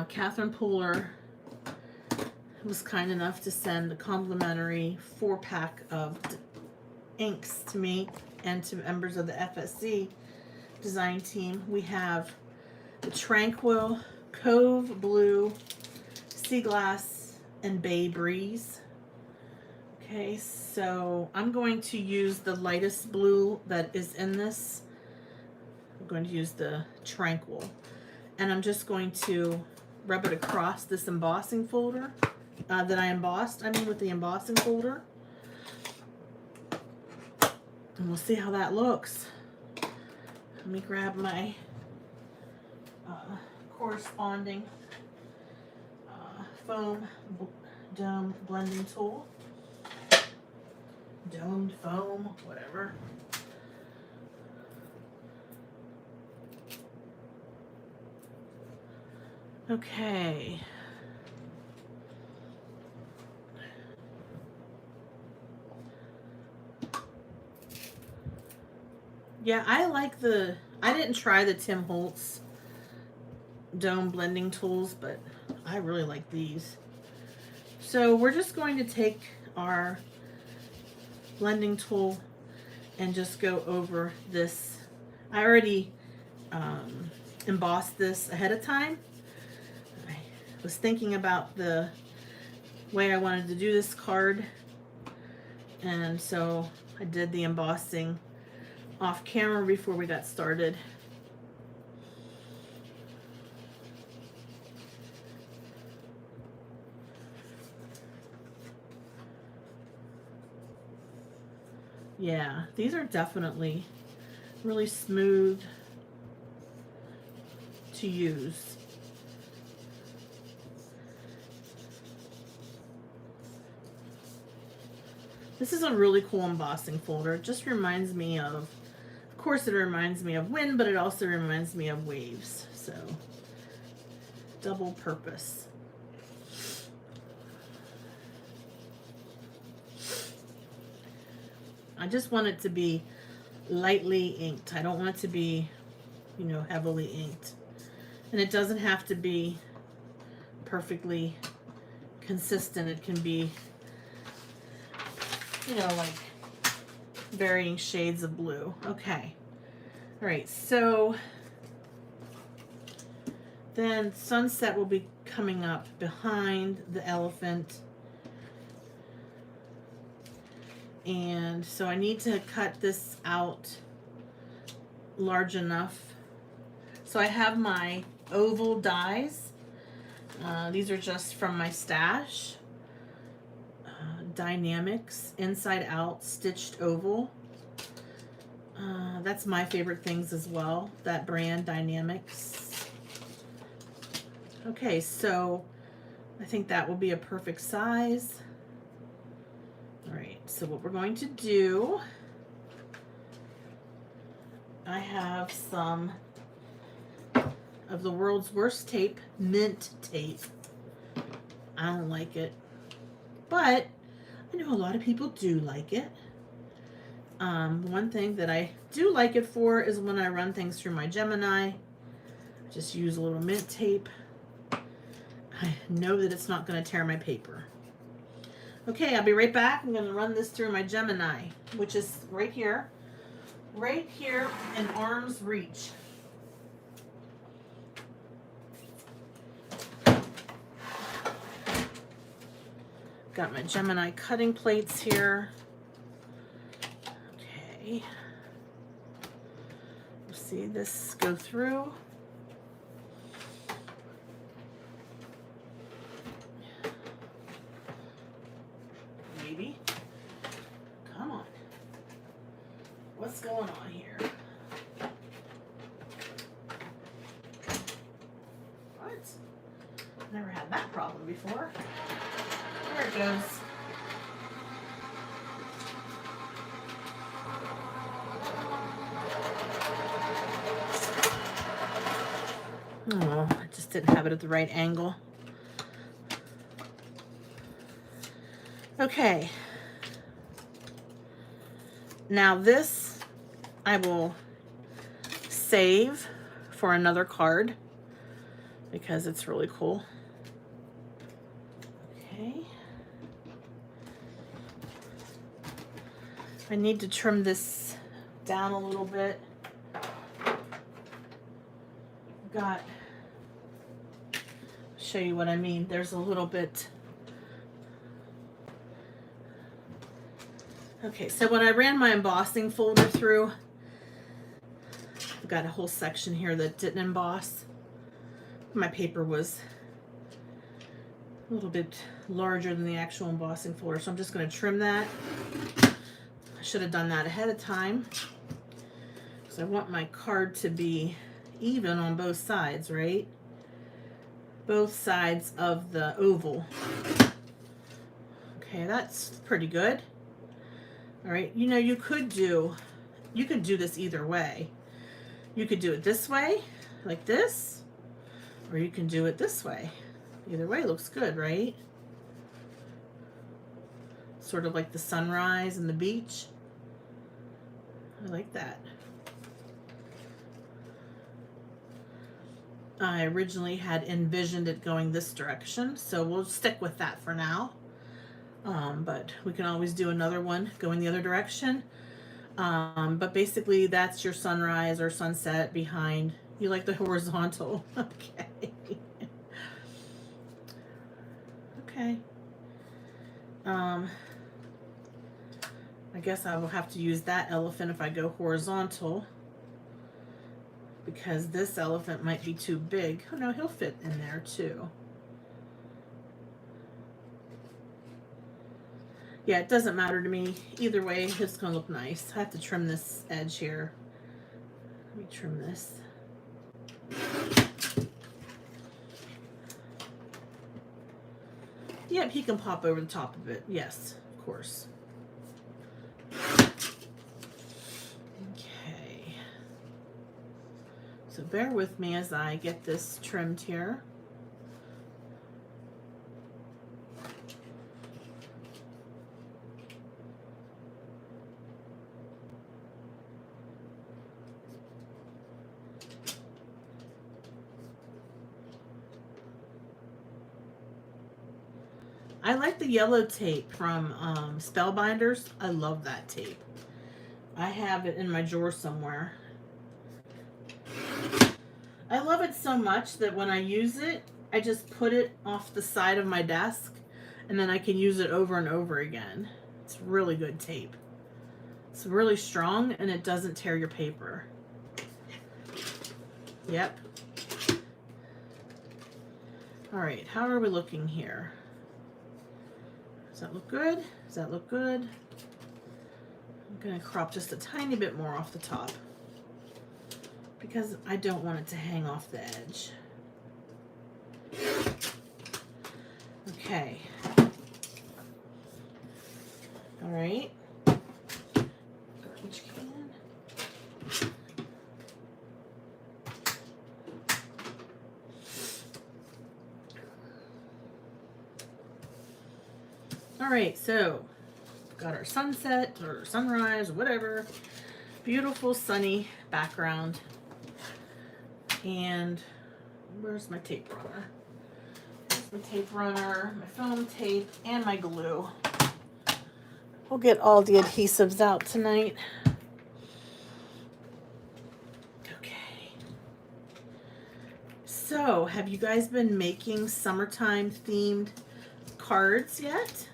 Catherine Pooler was kind enough to send a complimentary 4-pack of inks to me and to members of the FSC design team. We have the Tranquil, Cove Blue, Sea Glass, and Bay Breeze. Okay, so I'm going to use the lightest blue that is in this. I'm going to use the Tranquil. And I'm just going to rub it across this embossing folder that I embossed. I mean with the embossing folder. And we'll see how that looks. Let me grab my corresponding foam dome blending tool. Domed foam, whatever. Okay. Yeah, I didn't try the Tim Holtz dome blending tools, but I really like these. So we're just going to take our blending tool and just go over this. I already embossed this ahead of time. I was thinking about the way I wanted to do this card, and so I did the embossing off camera before we got started. Yeah, these are definitely really smooth to use. This is a really cool embossing folder. It just reminds me of course, it reminds me of wind, but it also reminds me of waves. So, double purpose. I just want it to be lightly inked. I don't want it to be, you know, heavily inked. And it doesn't have to be perfectly consistent. It can be, you know, like varying shades of blue. Okay. All right, so then sunset will be coming up behind the elephant. And so I need to cut this out large enough. So I have my oval dies. These are just from my stash. Dynamics, inside out, stitched oval. That's my favorite things as well, that brand, Dynamics. Okay, so I think that will be a perfect size. All right, so what we're going to do, I have some of the world's worst tape, mint tape. I don't like it, but I know a lot of people do like it. One thing that I do like it for is when I run things through my Gemini. Just use a little mint tape. I know that it's not going to tear my paper. Okay, I'll be right back. I'm going to run this through my Gemini, which is right here in arm's reach. Got my Gemini cutting plates here. Okay. See this go through. Maybe. Come on. What's going on here? What? Never had that problem before. There it goes. Oh, I just didn't have it at the right angle. Okay. Now this I will save for another card because it's really cool. Okay. I need to trim this down a little bit. Got, show you what I mean. There's a little bit. Okay, so when I ran my embossing folder through, I've got a whole section here that didn't emboss. My paper was a little bit larger than the actual embossing folder, so I'm just going to trim that. I should have done that ahead of time because I want my card to be even on both sides, right? Both sides of the oval. Okay, that's pretty good. All right, you know, you could do this either way. You could do it this way, like this, or you can do it this way. Either way looks good, right? Sort of like the sunrise and the beach. I like that. I originally had envisioned it going this direction, so we'll stick with that for now. But we can always do another one going the other direction. But basically that's your sunrise or sunset behind. You like the horizontal. Okay. Okay. I guess I will have to use that elephant if I go horizontal, because this elephant might be too big. Oh no, he'll fit in there too. Yeah, it doesn't matter to me. Either way, it's gonna look nice. I have to trim this edge here. Let me trim this. Yep, he can pop over the top of it. Yes, of course. Okay. So bear with me as I get this trimmed here. I like the yellow tape from Spellbinders. I love that tape. I have it in my drawer somewhere. I love it so much that when I use it, I just put it off the side of my desk and then I can use it over and over again. It's really good tape. It's really strong and it doesn't tear your paper. Yep. All right, how are we looking here? Does that look good? Does that look good? I'm gonna crop just a tiny bit more off the top because I don't want it to hang off the edge. Okay. All right. Garbage can. All right, so got our sunset or sunrise or whatever. Beautiful sunny background. And where's my tape runner? There's my tape runner, my foam tape, and my glue. We'll get all the adhesives out tonight. Okay. So, have you guys been making summertime themed cards yet?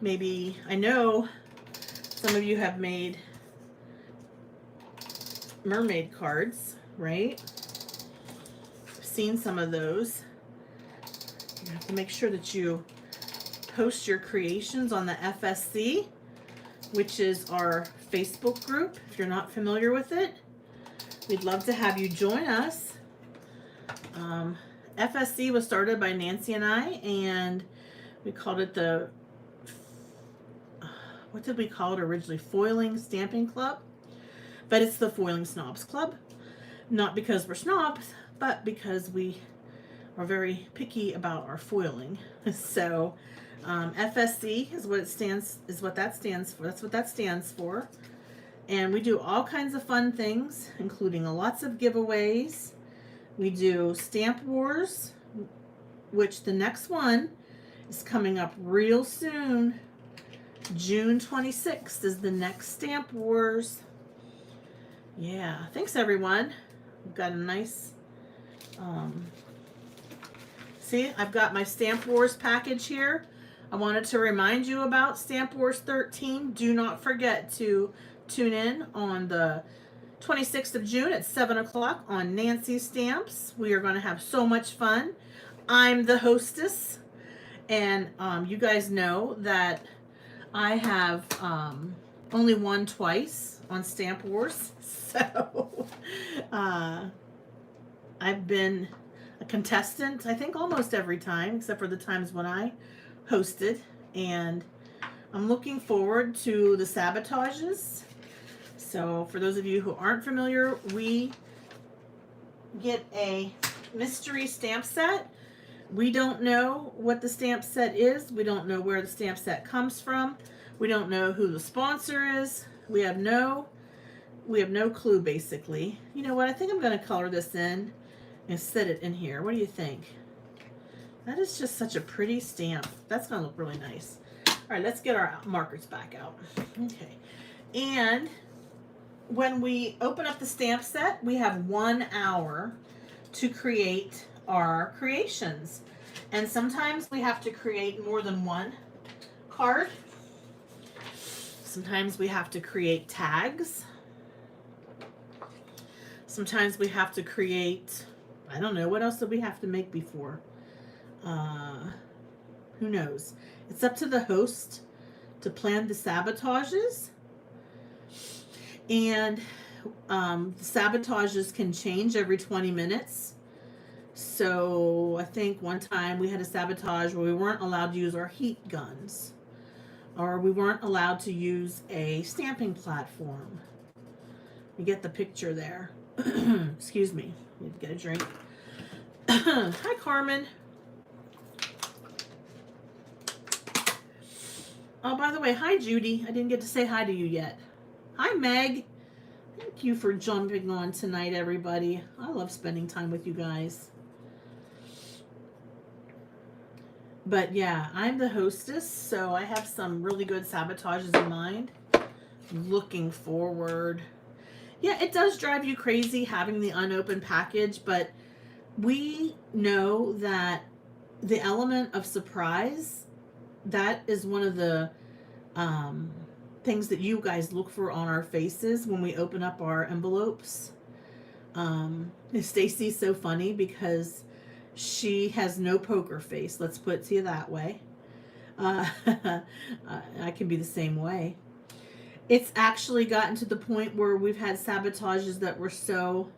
Maybe, I know some of you have made mermaid cards, right? I've seen some of those. You have to make sure that you post your creations on the FSC, which is our Facebook group. If you're not familiar with it, we'd love to have you join us. FSC was started by Nancy and I, and we called it the, what did we call it originally? Foiling Stamping Club. But it's the Foiling Snobs Club. Not because we're snobs, but because we are very picky about our foiling. So FSC is what it stands, is what that stands for. That's what that stands for. And we do all kinds of fun things, including lots of giveaways. We do Stamp Wars, which the next one is coming up real soon. June 26th is the next Stamp Wars. Yeah, thanks everyone. We've got a nice, see, I've got my Stamp Wars package here. I wanted to remind you about Stamp Wars 13. Do not forget to tune in on the 26th of June at 7 o'clock on Nancy's Stamps. We are going to have so much fun. I'm the hostess, and you guys know that I have only won twice on Stamp Wars, so I've been a contestant, I think, almost every time, except for the times when I hosted, and I'm looking forward to the sabotages. So for those of you who aren't familiar, we get a mystery stamp set. We don't know what the stamp set is. We don't know where the stamp set comes from. We don't know who the sponsor is. We have no clue, basically. You know what? I think I'm going to color this in and set it in here. What do you think? That is just such a pretty stamp. That's going to look really nice. All right, let's get our markers back out. Okay. And when we open up the stamp set, we have 1 hour to create our creations. And sometimes we have to create more than one card. Sometimes we have to create tags. Sometimes we have to create, I don't know, what else did we have to make before? Who knows? It's up to the host to plan the sabotages. And the sabotages can change every 20 minutes. So I think one time we had a sabotage where we weren't allowed to use our heat guns, or we weren't allowed to use a stamping platform. You get the picture there. Excuse me. Need to get a drink. Hi, Carmen. Oh, by the way, hi, Judy. I didn't get to say hi to you yet. Hi, Meg. Thank you for jumping on tonight, everybody. I love spending time with you guys. But yeah, I'm the hostess, so I have some really good sabotages in mind. Looking forward. Yeah, it does drive you crazy having the unopened package, but we know that the element of surprise, that is one of the um, things that you guys look for on our faces when we open up our envelopes. Stacy's so funny because she has no poker face. Let's put it to you that way. I can be the same way. It's actually gotten to the point where we've had sabotages that were so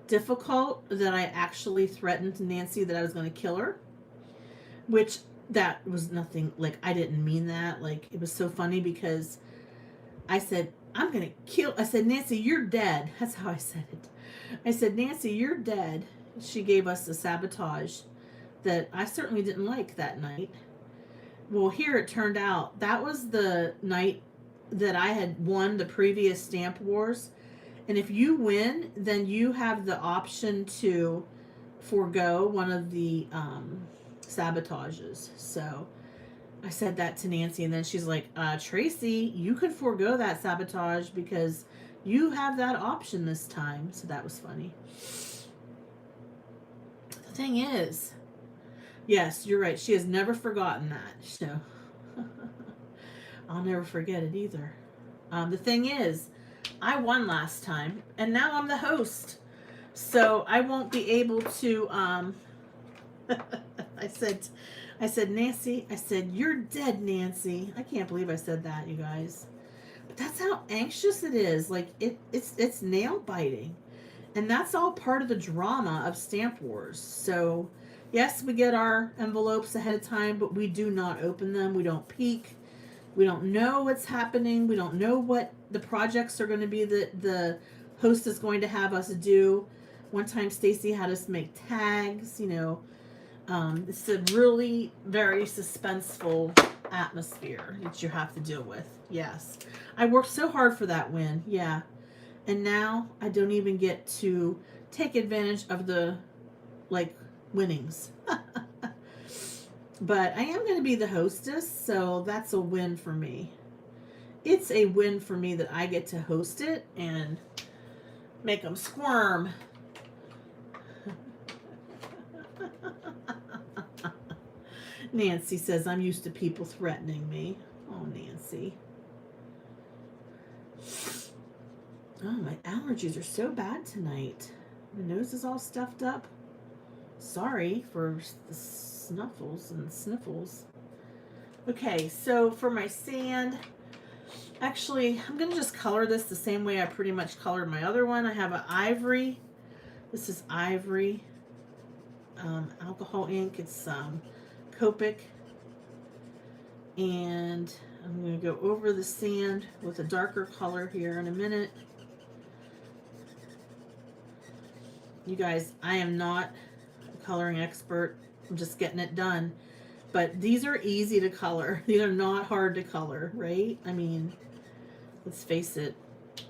difficult that I actually threatened Nancy that I was going to kill her, which that was nothing, like, I didn't mean that. Like, it was so funny because I said, I'm going to kill, I said, Nancy, you're dead. That's how I said it. I said, Nancy, you're dead. She gave us a sabotage that I certainly didn't like that night. Well, here it turned out that was the night that I had won the previous Stamp Wars. And if you win, then you have the option to forego one of the sabotages. So I said that to Nancy, and then she's like, Tracy, you could forego that sabotage because you have that option this time. So that was funny. The thing is, yes, you're right. She has never forgotten that. So I'll never forget it either. The thing is, I won last time, and now I'm the host. So I won't be able to, I said, Nancy, I said, you're dead, Nancy. I can't believe I said that, you guys. But that's how anxious it is. Like, it's nail biting. And that's all part of the drama of Stamp Wars. So, yes, we get our envelopes ahead of time, but we do not open them. We don't peek. We don't know what's happening. We don't know what the projects are going to be that the host is going to have us do. One time, Stacy had us make tags. It's a really very suspenseful atmosphere that you have to deal with. Yes, I worked so hard for that win. Yeah. And now I don't even get to take advantage of the, like, winnings. But I am going to be the hostess, so that's a win for me. It's a win for me that I get to host it and make them squirm. Nancy says, I'm used to people threatening me. Oh, Nancy. Oh, my allergies are so bad tonight. My nose is all stuffed up. Sorry for the snuffles and sniffles. Okay, so for my sand, actually, I'm going to just color this the same way I pretty much colored my other one. I have an ivory. This is ivory. Alcohol ink. It's Copic. And I'm going to go over the sand with a darker color here in a minute. You guys, I am not a coloring expert. I'm just getting it done. But these are easy to color. These are not hard to color, right? I mean, let's face it.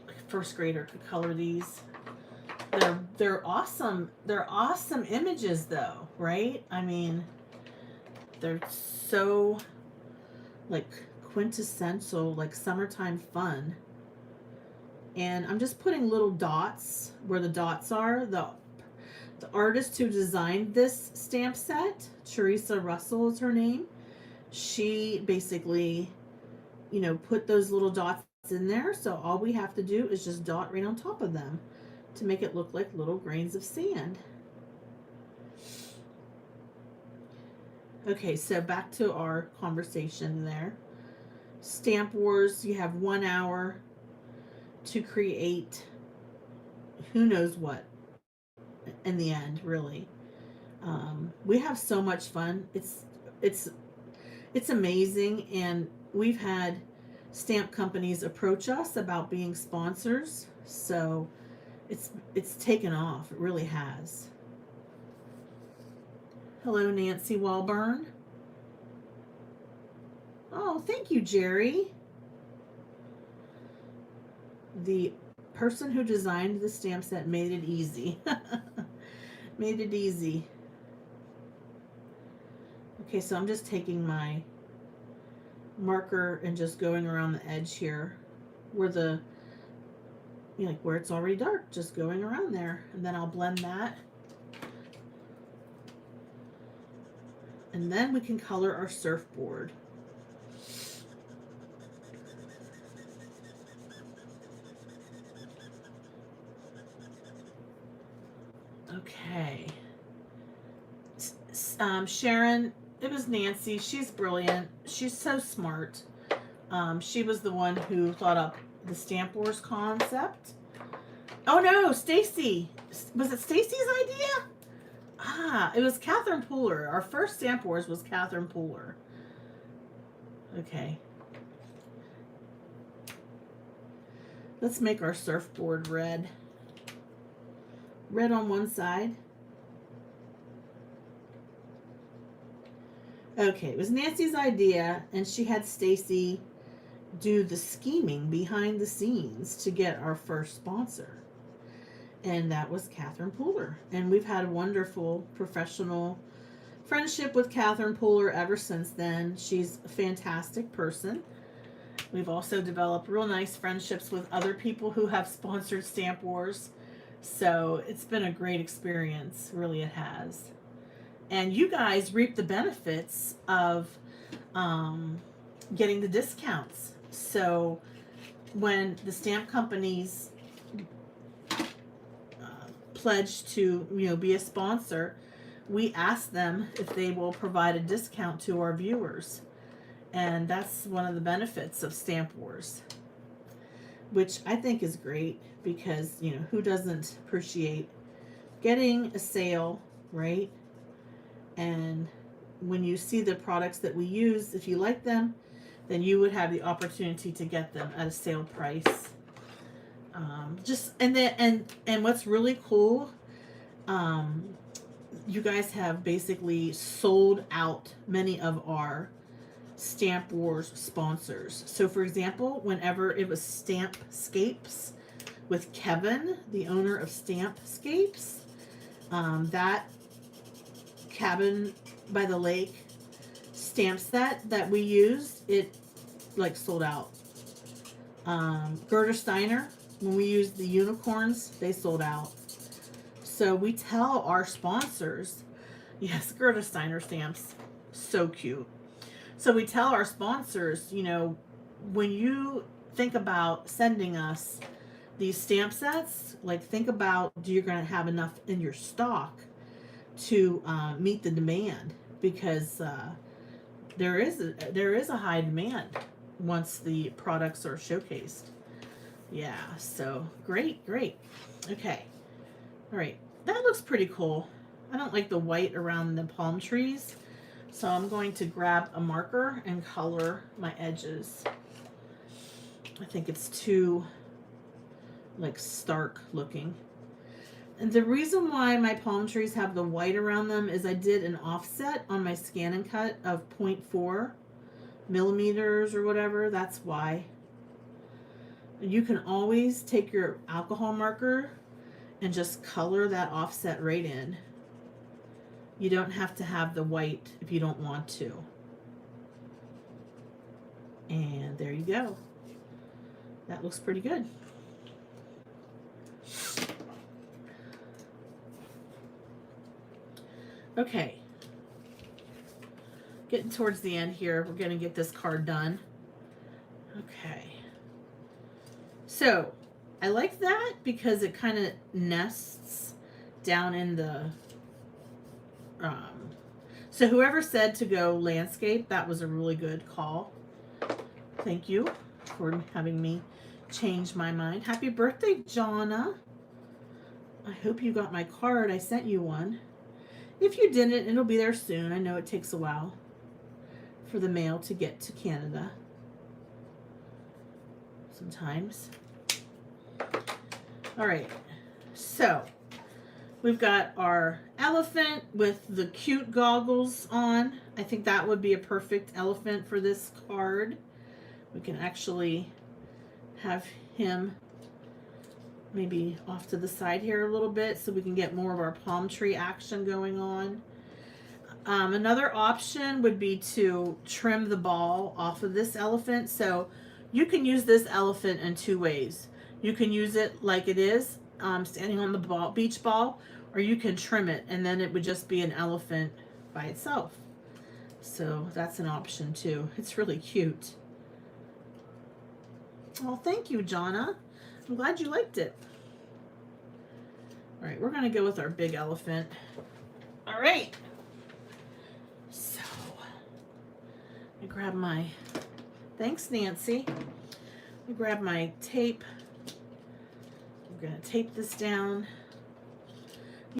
A first grader could color these. They're awesome. They're awesome images though, right? I mean, they're so, like, quintessential, like, summertime fun. And I'm just putting little dots where the dots are. The artist who designed this stamp set, Teresa Russell is her name, she basically, put those little dots in there. So all we have to do is just dot right on top of them to make it look like little grains of sand. Okay, so back to our conversation there. Stamp Wars, you have 1 hour to create who knows what in the end, really. We have so much fun. It's amazing, and we've had stamp companies approach us about being sponsors, so it's taken off. It really has. Hello, Nancy Walburn. Oh, thank you, Jerry. The person who designed the stamp set made it easy. Made it easy. Okay, so I'm just taking my marker and just going around the edge here where the, you know, like where it's already dark, just going around there, and then I'll blend that. And then we can color our surfboard. Okay. Sharon, it was Nancy. She's brilliant. She's so smart. She was the one who thought up the Stamp Wars concept. Oh no, Stacy. Was it Stacy's idea? Ah, it was Catherine Pooler. Our first Stamp Wars was Catherine Pooler. Okay. Let's make our surfboard red. Red on one side. Okay, it was Nancy's idea, and she had Stacy do the scheming behind the scenes to get our first sponsor. And that was Catherine Pooler. And we've had a wonderful professional friendship with Catherine Pooler ever since then. She's a fantastic person. We've also developed real nice friendships with other people who have sponsored Stamp Wars. So it's been a great experience. Really, it has. And you guys reap the benefits of getting the discounts. So when the stamp companies pledge to, you know, be a sponsor, we ask them if they will provide a discount to our viewers. And that's one of the benefits of Stamp Wars, which I think is great because, you know, who doesn't appreciate getting a sale, right? And when you see the products that we use, if you like them, then you would have the opportunity to get them at a sale price. And what's really cool, you guys have basically sold out many of our Stamp Wars sponsors. So for example, whenever it was Stampscapes with Kevin, the owner of Stampscapes, that cabin by the lake stamp set that we used, it like sold out. Gerda Steiner, when we used the unicorns, they sold out. So we tell our sponsors, yes, Gerda Steiner stamps, so cute. So we tell our sponsors, you know, when you think about sending us these stamp sets, like think about, do you going to have enough in your stock to meet the demand? Because there is a high demand once the products are showcased. Yeah, so great. Okay, all right, that looks pretty cool. I don't like the white around the palm trees, so I'm going to grab a marker and color my edges. I think it's too like stark looking. And the reason why my palm trees have the white around them is I did an offset on my Scan and Cut of 0.4 millimeters or whatever. That's why. You can always take your alcohol marker and just color that offset right in. You don't have to have the white if you don't want to. And there you go. That looks pretty good. Okay. Getting towards the end here. We're going to get this card done. Okay. So, I like that because it kind of nests down in the... so whoever said to go landscape, that was a really good call. Thank you for having me change my mind. Happy birthday, Jonna. I hope you got my card. I sent you one. If you didn't, it'll be there soon. I know it takes a while for the mail to get to Canada. Sometimes. All right. So, we've got our elephant with the cute goggles on. I think that would be a perfect elephant for this card. We can actually have him maybe off to the side here a little bit so we can get more of our palm tree action going on. Another option would be to trim the ball off of this elephant. So you can use this elephant in two ways. You can use it like it is, standing on the ball, beach ball, or you can trim it and then it would just be an elephant by itself. So that's an option too. It's really cute. Well, thank you, Jonna. I'm glad you liked it. All right, we're gonna go with our big elephant. All right. So, let me grab my, thanks, Nancy. Let me grab my tape. I'm gonna tape this down.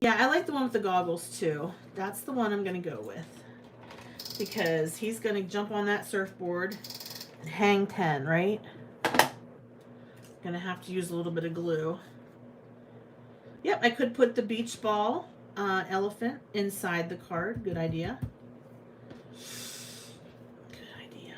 Yeah, I like the one with the goggles too. That's the one I'm gonna go with because he's gonna jump on that surfboard and hang 10, right? Gonna have to use a little bit of glue. Yep, I could put the beach ball elephant inside the card. Good idea. Good idea.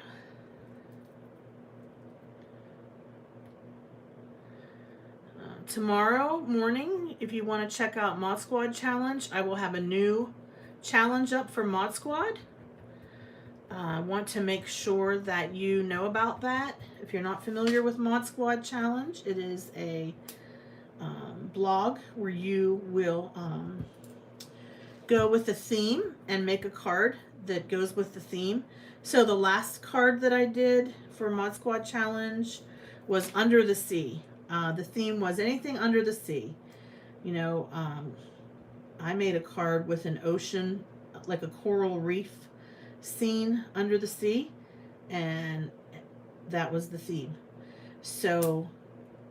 Tomorrow morning, if you want to check out Mod Squad Challenge, I will have a new challenge up for Mod Squad. I want to make sure that you know about that. If you're not familiar with Mod Squad Challenge, it is a blog where you will go with the theme and make a card that goes with the theme. So the last card that I did for Mod Squad Challenge was Under the Sea. The theme was anything under the sea. You know, I made a card with an ocean, like a coral reef scene under the sea, and that was the theme. So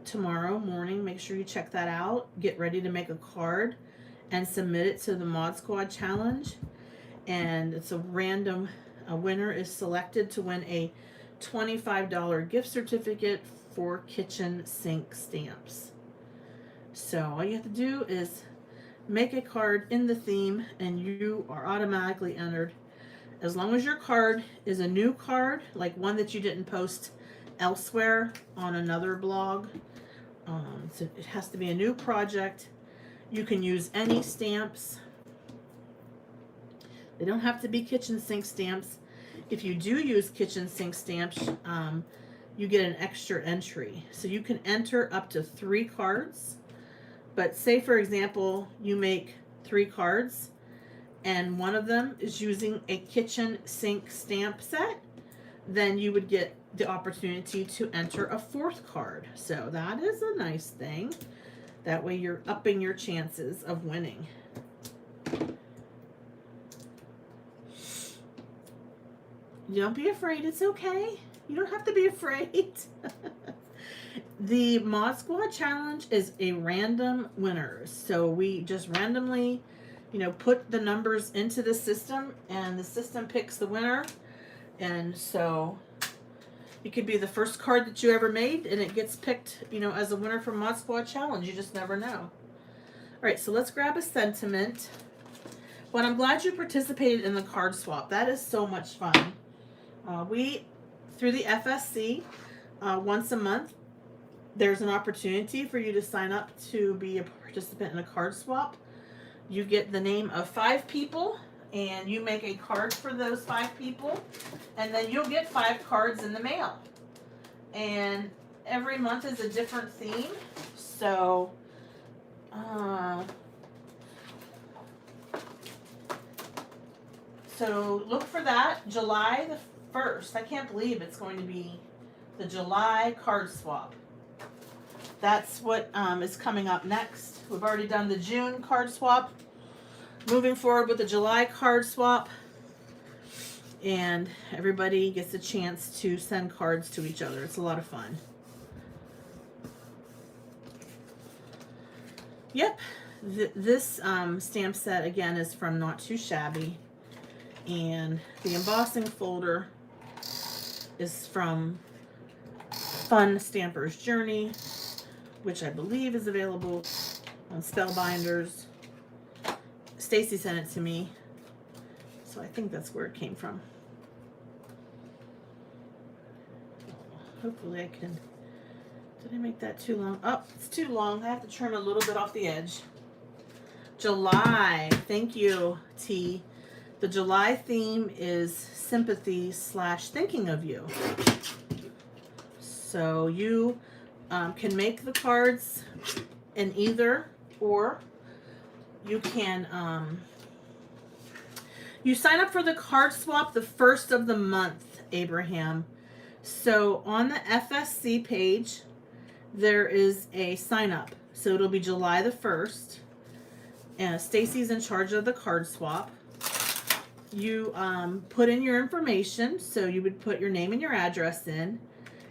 tomorrow morning, make sure you check that out. Get ready to make a card and submit it to the Mod Squad Challenge. And it's a random, a winner is selected to win a $25 gift certificate for kitchen sink stamps. So all you have to do is make a card in the theme and you are automatically entered. As long as your card is a new card, like one that you didn't post elsewhere on another blog, so it has to be a new project. You can use any stamps. They don't have to be kitchen sink stamps. If you do use kitchen sink stamps, you get an extra entry. So you can enter up to 3 cards. But say, for example, you make 3 cards and one of them is using a kitchen sink stamp set, then you would get the opportunity to enter a 4th card. So that is a nice thing. That way you're upping your chances of winning. Don't be afraid, it's okay. You don't have to be afraid. The Mod Squad Challenge is a random winner. So we just randomly, you know, put the numbers into the system and the system picks the winner. And so it could be the first card that you ever made and it gets picked, you know, as a winner from Mod Squad Challenge. You just never know. All right, so let's grab a sentiment. But I'm glad you participated in the card swap. That is so much fun. We, through the FSC, once a month, there's an opportunity for you to sign up to be a participant in a card swap. You get the name of 5 people and you make a card for those 5 people, and then you'll get 5 cards in the mail. And every month is a different theme. So look for that, July the 1st. I can't believe it's going to be the July card swap. That's what is coming up next. We've already done the June card swap. Moving forward with the July card swap. And everybody gets a chance to send cards to each other. It's a lot of fun. Yep. This stamp set, again, is from Not Too Shabby. And the embossing folder is from Fun Stamper's Journey, which I believe is available on Spellbinders. Stacy sent it to me, so I think that's where it came from. Hopefully I can. Did I make that too long? Oh, it's too long. I have to trim a little bit off the edge. July. Thank you, T. The July theme is sympathy / thinking of you. So you can make the cards in either, or you can you sign up for the card swap the first of the month, Abraham. So on the FSC page, there is a sign up. So it'll be July the 1st. And Stacy's in charge of the card swap. You put in your information. So you would put your name and your address in.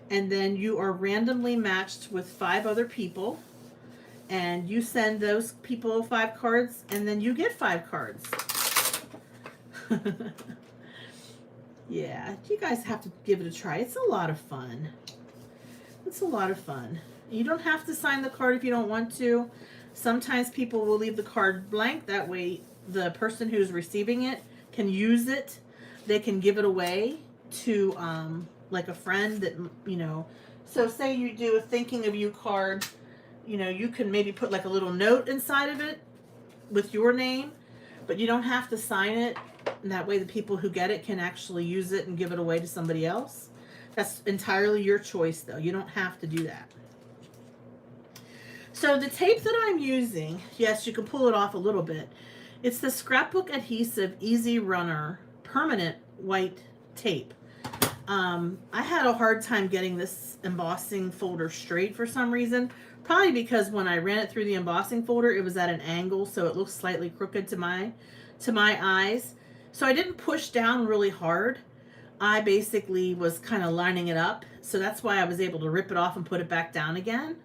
And then you are randomly matched with 5 other people. And you send those people 5 cards. And then you get 5 cards. Yeah, you guys have to give it a try. It's a lot of fun. It's a lot of fun. You don't have to sign the card if you don't want to. Sometimes people will leave the card blank. That way the person who's receiving it can use it. They can give it away to like a friend that, you know. So say you do a thinking of you card, you know, you can maybe put like a little note inside of it with your name, but you don't have to sign it. And that way the people who get it can actually use it and give it away to somebody else. That's entirely your choice, though. You don't have to do that. So the tape that I'm using, yes, you can pull it off a little bit. It's the Scrapbook Adhesive Easy Runner Permanent White Tape. I had a hard time getting this embossing folder straight for some reason. Probably because when I ran it through the embossing folder, it was at an angle, so it looks slightly crooked to my eyes. So I didn't push down really hard. I basically was kind of lining it up. So that's why I was able to rip it off and put it back down again.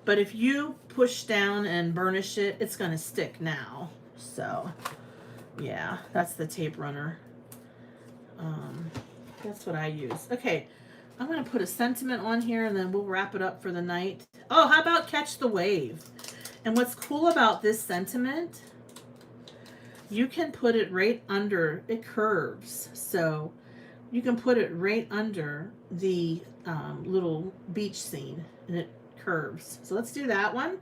But if you push down and burnish it, it's going to stick now. So, yeah, that's the tape runner. That's what I use. Okay, I'm going to put a sentiment on here and then we'll wrap it up for the night. Oh, how about Catch the Wave? And what's cool about this sentiment, you can put it right under, it curves. So you can put it right under the little beach scene and it curves. So let's do that one.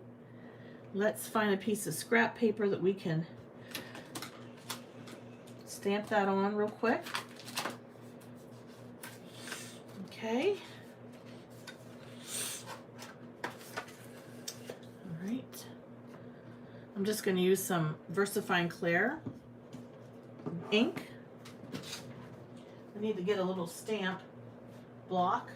Let's find a piece of scrap paper that we can stamp that on real quick. Okay. All right. I'm just going to use some VersaFine Clear ink. I need to get a little stamp block.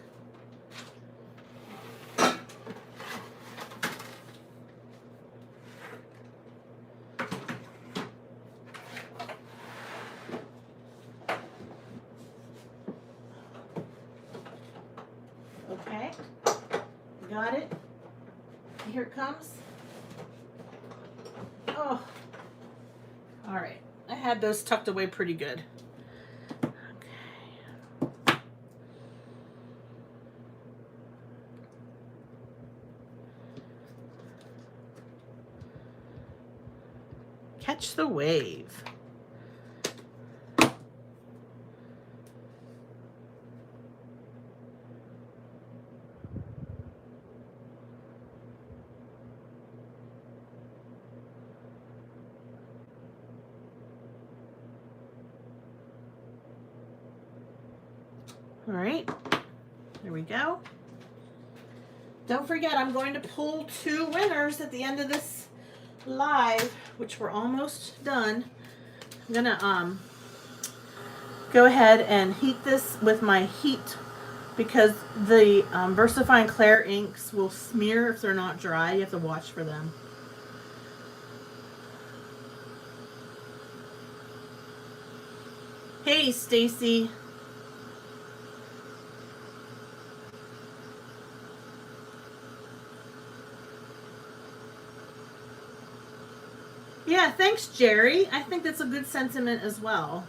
Okay, got it. Here it comes. Oh, all right. I had those tucked away pretty good. Okay. Catch the Wave. All right, there we go. Don't forget, I'm going to pull 2 winners at the end of this live, which we're almost done. I'm gonna go ahead and heat this with my heat because the VersaFine Clear inks will smear if they're not dry. You have to watch for them. Hey, Stacy. Yeah, thanks, Jerry. I think that's a good sentiment as well.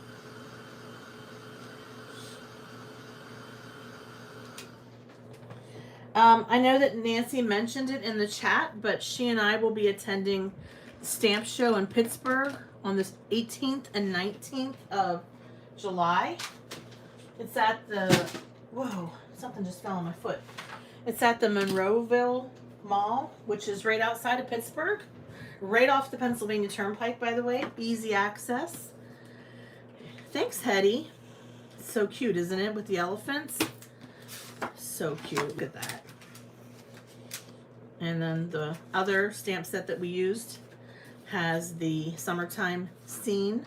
I know that Nancy mentioned it in the chat, but she and I will be attending the Stamp Show in Pittsburgh on the 18th and 19th of July. It's at the, whoa, something just fell on my foot. It's at the Monroeville Mall, which is right outside of Pittsburgh. Right off the Pennsylvania Turnpike, by the way. Easy access. Thanks, Hetty. So cute, isn't it, with the elephants? So cute. Look at that. And then the other stamp set that we used has the summertime scene.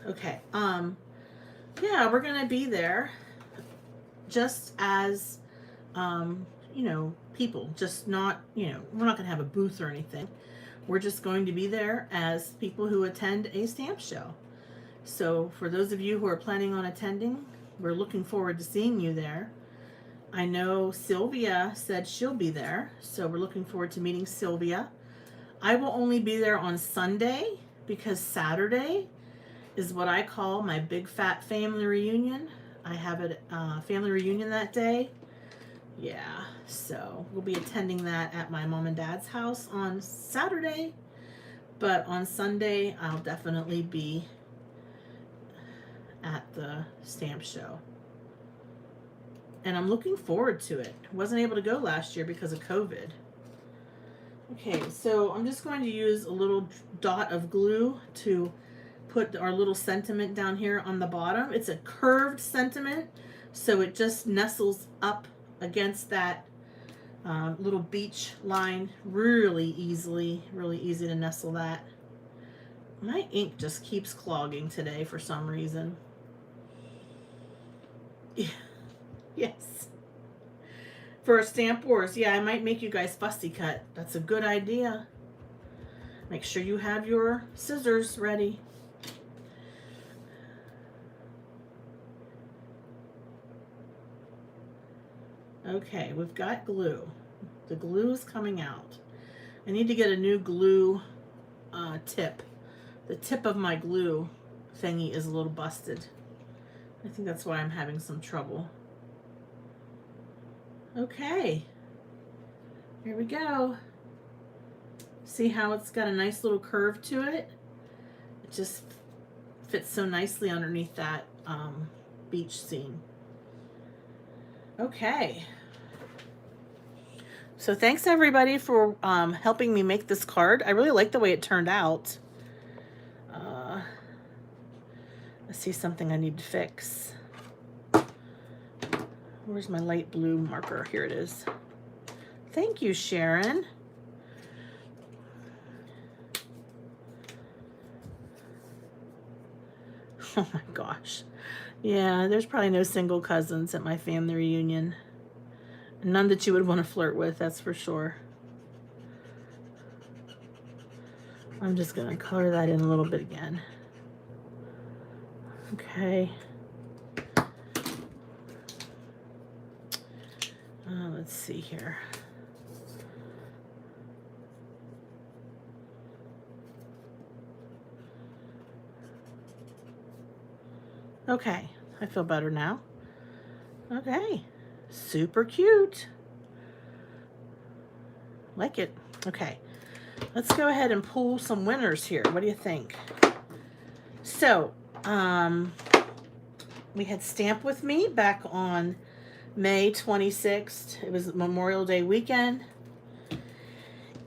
Okay. Yeah, we're gonna be there just as you know, people, just not, you know, we're not gonna have a booth or anything. We're just going to be there as people who attend a stamp show. So for those of you who are planning on attending, we're looking forward to seeing you there. I know Sylvia said she'll be there, so we're looking forward to meeting Sylvia. I will only be there on Sunday because Saturday is what I call my big fat family reunion. I have a family reunion that day. Yeah, so we'll be attending that at my mom and dad's house on Saturday, but on Sunday I'll definitely be at the stamp show. And I'm looking forward to it. Wasn't able to go last year because of COVID. Okay, so I'm just going to use a little dot of glue to put our little sentiment down here on the bottom. It's a curved sentiment, so it just nestles up against that little beach line really easily. Really easy to nestle that. My ink just keeps clogging today for some reason. Yeah. Yes. For Stamp Wars, yeah, I might make you guys fussy cut. That's a good idea. Make sure you have your scissors ready. Okay, we've got glue. The glue is coming out. I need to get a new glue tip. The tip of my glue thingy is a little busted. I think that's why I'm having some trouble. Okay, here we go. See how it's got a nice little curve to it? It just fits so nicely underneath that beach scene. Okay. So thanks everybody for helping me make this card. I really like the way it turned out. I see something I need to fix. Where's my light blue marker? Here it is. Thank you, Sharon. Oh my gosh. Yeah, there's probably no single cousins at my family reunion. None that you would want to flirt with, that's for sure. I'm just going to color that in a little bit again. Okay. Let's see here. Okay, I feel better now. Okay, super cute. Like it. Okay, let's go ahead and pull some winners here. What do you think? So, we had Stamp With Me back on May 26th. It was Memorial Day weekend.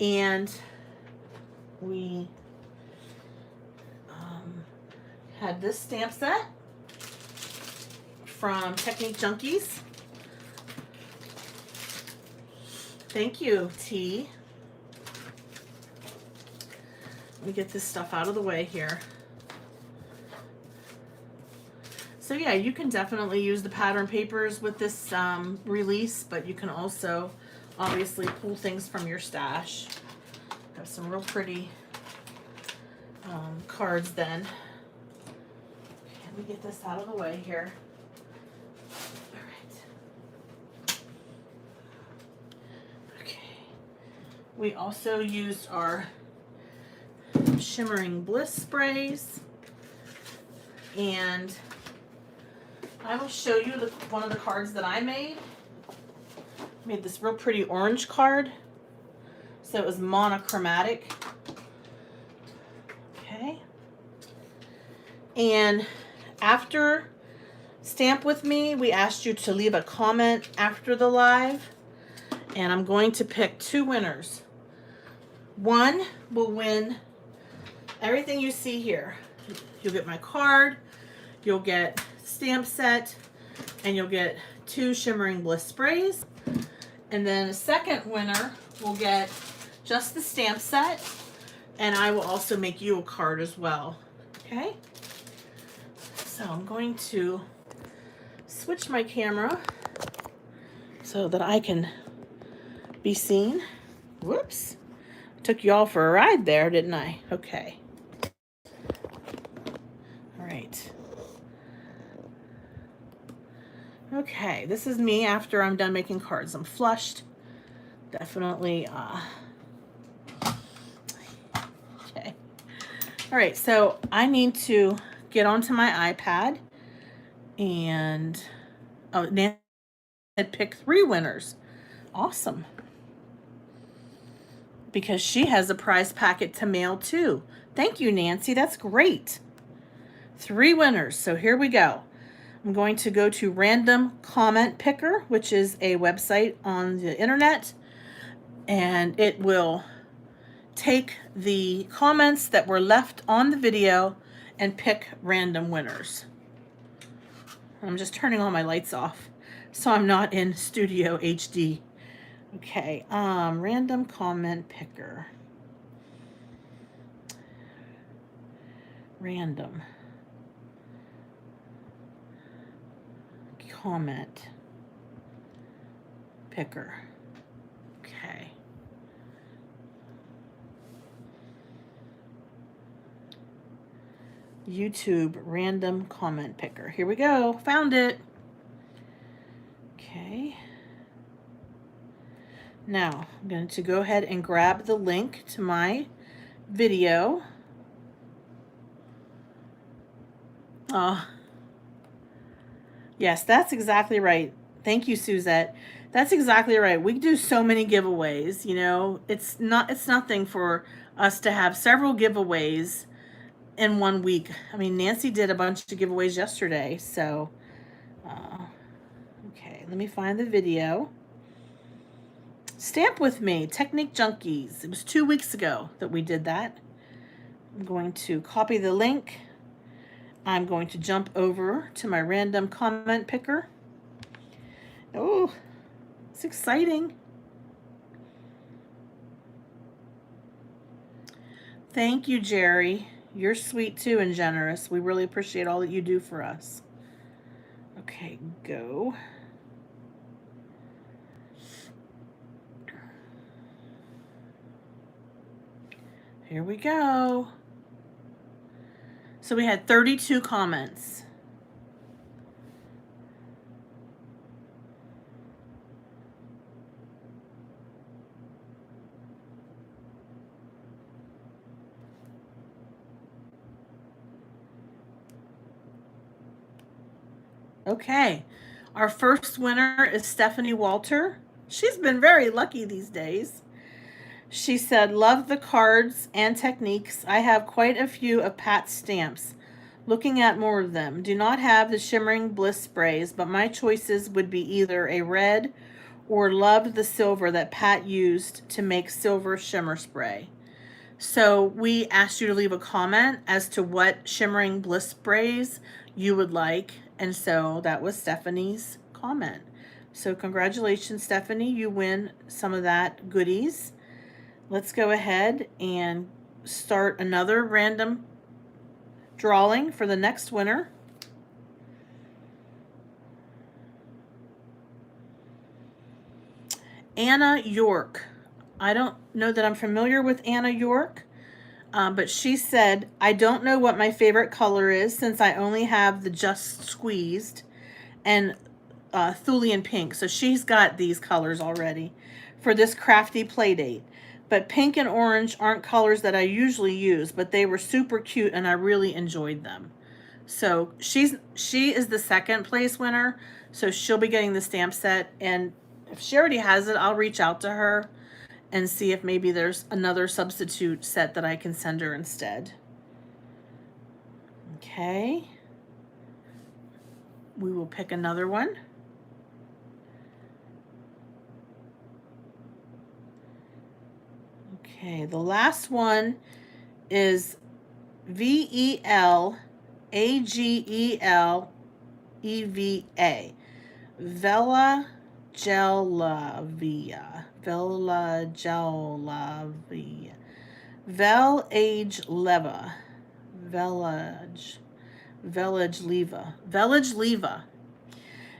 And we had this stamp set from Technique Junkies. Thank you, T. Let me get this stuff out of the way here. So yeah, you can definitely use the pattern papers with this release, but you can also obviously pull things from your stash. Have some real pretty cards then. Okay, let me get this out of the way here. All right. Okay. We also used our Shimmering Bliss sprays, and I will show you one of the cards that I made. Made this real pretty orange card. So it was monochromatic. Okay. And after Stamp With Me, we asked you to leave a comment after the live. And I'm going to pick two winners. One will win everything you see here. You'll get my card, you'll get stamp set, and you'll get 2 Shimmering Bliss sprays. And then a second winner will get just the stamp set, and I will also make you a card as well. Okay? So I'm going to switch my camera so that I can be seen. Whoops. Took you all for a ride there, didn't I? Okay. All right. Okay, this is me after I'm done making cards. I'm flushed. Definitely. Okay. All right, so I need to get onto my iPad and Nancy had picked 3 winners. Awesome. Because she has a prize packet to mail too. Thank you, Nancy. That's great. 3 winners. So here we go. I'm going to go to Random Comment Picker, which is a website on the internet, and it will take the comments that were left on the video and pick random winners. I'm just turning all my lights off so I'm not in Studio HD. Okay, Random Comment Picker. Random Comment Picker. Okay. YouTube Random Comment Picker. Here we go. Found it. Okay. Now, I'm going to go ahead and grab the link to my video. Yes, that's exactly right. Thank you, Suzette. That's exactly right. We do so many giveaways, you know. It's nothing for us to have several giveaways in 1 week. I mean, Nancy did a bunch of giveaways yesterday, so okay, let me find the video. Stamp with me, Technique Junkies. It was 2 weeks ago that we did that. I'm going to copy the link. I'm going to jump over to my Random Comment Picker. Oh, it's exciting. Thank you, Jerry. You're sweet too and generous. We really appreciate all that you do for us. Okay, go. Here we go. So we had 32 comments. Okay, our first winner is Stephanie Walter. She's been very lucky these days. She said, love the cards and techniques. I have quite a few of Pat's stamps. Looking at more of them. Do not have the Shimmering Bliss sprays, but my choices would be either a red or loved the silver that Pat used to make silver shimmer spray. So we asked you to leave a comment as to what Shimmering Bliss sprays you would like. And so that was Stephanie's comment. So congratulations, Stephanie. You win some of that goodies. Let's go ahead and start another random drawing for the next winner. Anna York. I don't know that I'm familiar with Anna York, but she said, I don't know what my favorite color is since I only have the Just Squeezed and Thulian Pink. So she's got these colors already for this crafty play date. But pink and orange aren't colors that I usually use, but they were super cute and I really enjoyed them. So she is the second place winner, so she'll be getting the stamp set. And if she already has it, I'll reach out to her and see if maybe there's another substitute set that I can send her instead. Okay. We will pick another one. Okay, the last one is Velagelleva. Vela Gelavia. Vela Gelavia. Velage Leva. Velage. Velage Leva. Velage Leva.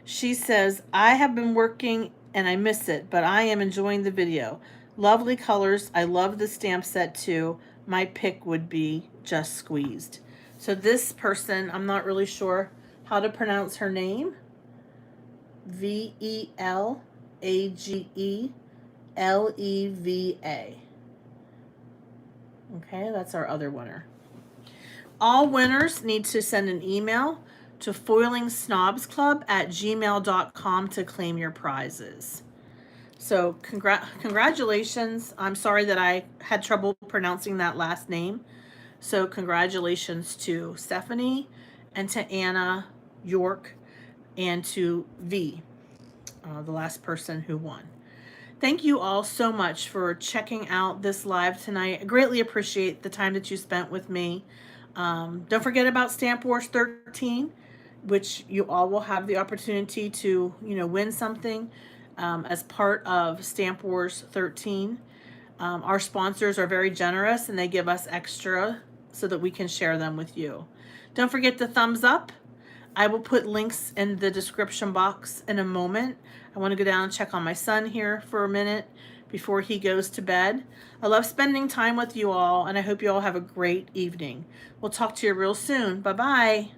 She says, I have been working and I miss it, but I am enjoying the video. Lovely colors. I love the stamp set too. My pick would be Just Squeezed. So this person, I'm not really sure how to pronounce her name. Veageleva. Okay, that's our other winner. All winners need to send an email to foilingsnobsclub@gmail.com to claim your prizes. So congratulations. I'm sorry that I had trouble pronouncing that last name. So congratulations to Stephanie and to Anna York and to V, the last person who won. Thank you all so much for checking out this live tonight. I greatly appreciate the time that you spent with me. Don't forget about Stamp Wars 13, which you all will have the opportunity to, win something as part of Stamp Wars 13. Our sponsors are very generous and they give us extra so that we can share them with you. Don't forget the thumbs up. I will put links in the description box in a moment. I want to go down and check on my son here for a minute before he goes to bed. I love spending time with you all, and I hope you all have a great evening. We'll talk to you real soon. Bye-bye.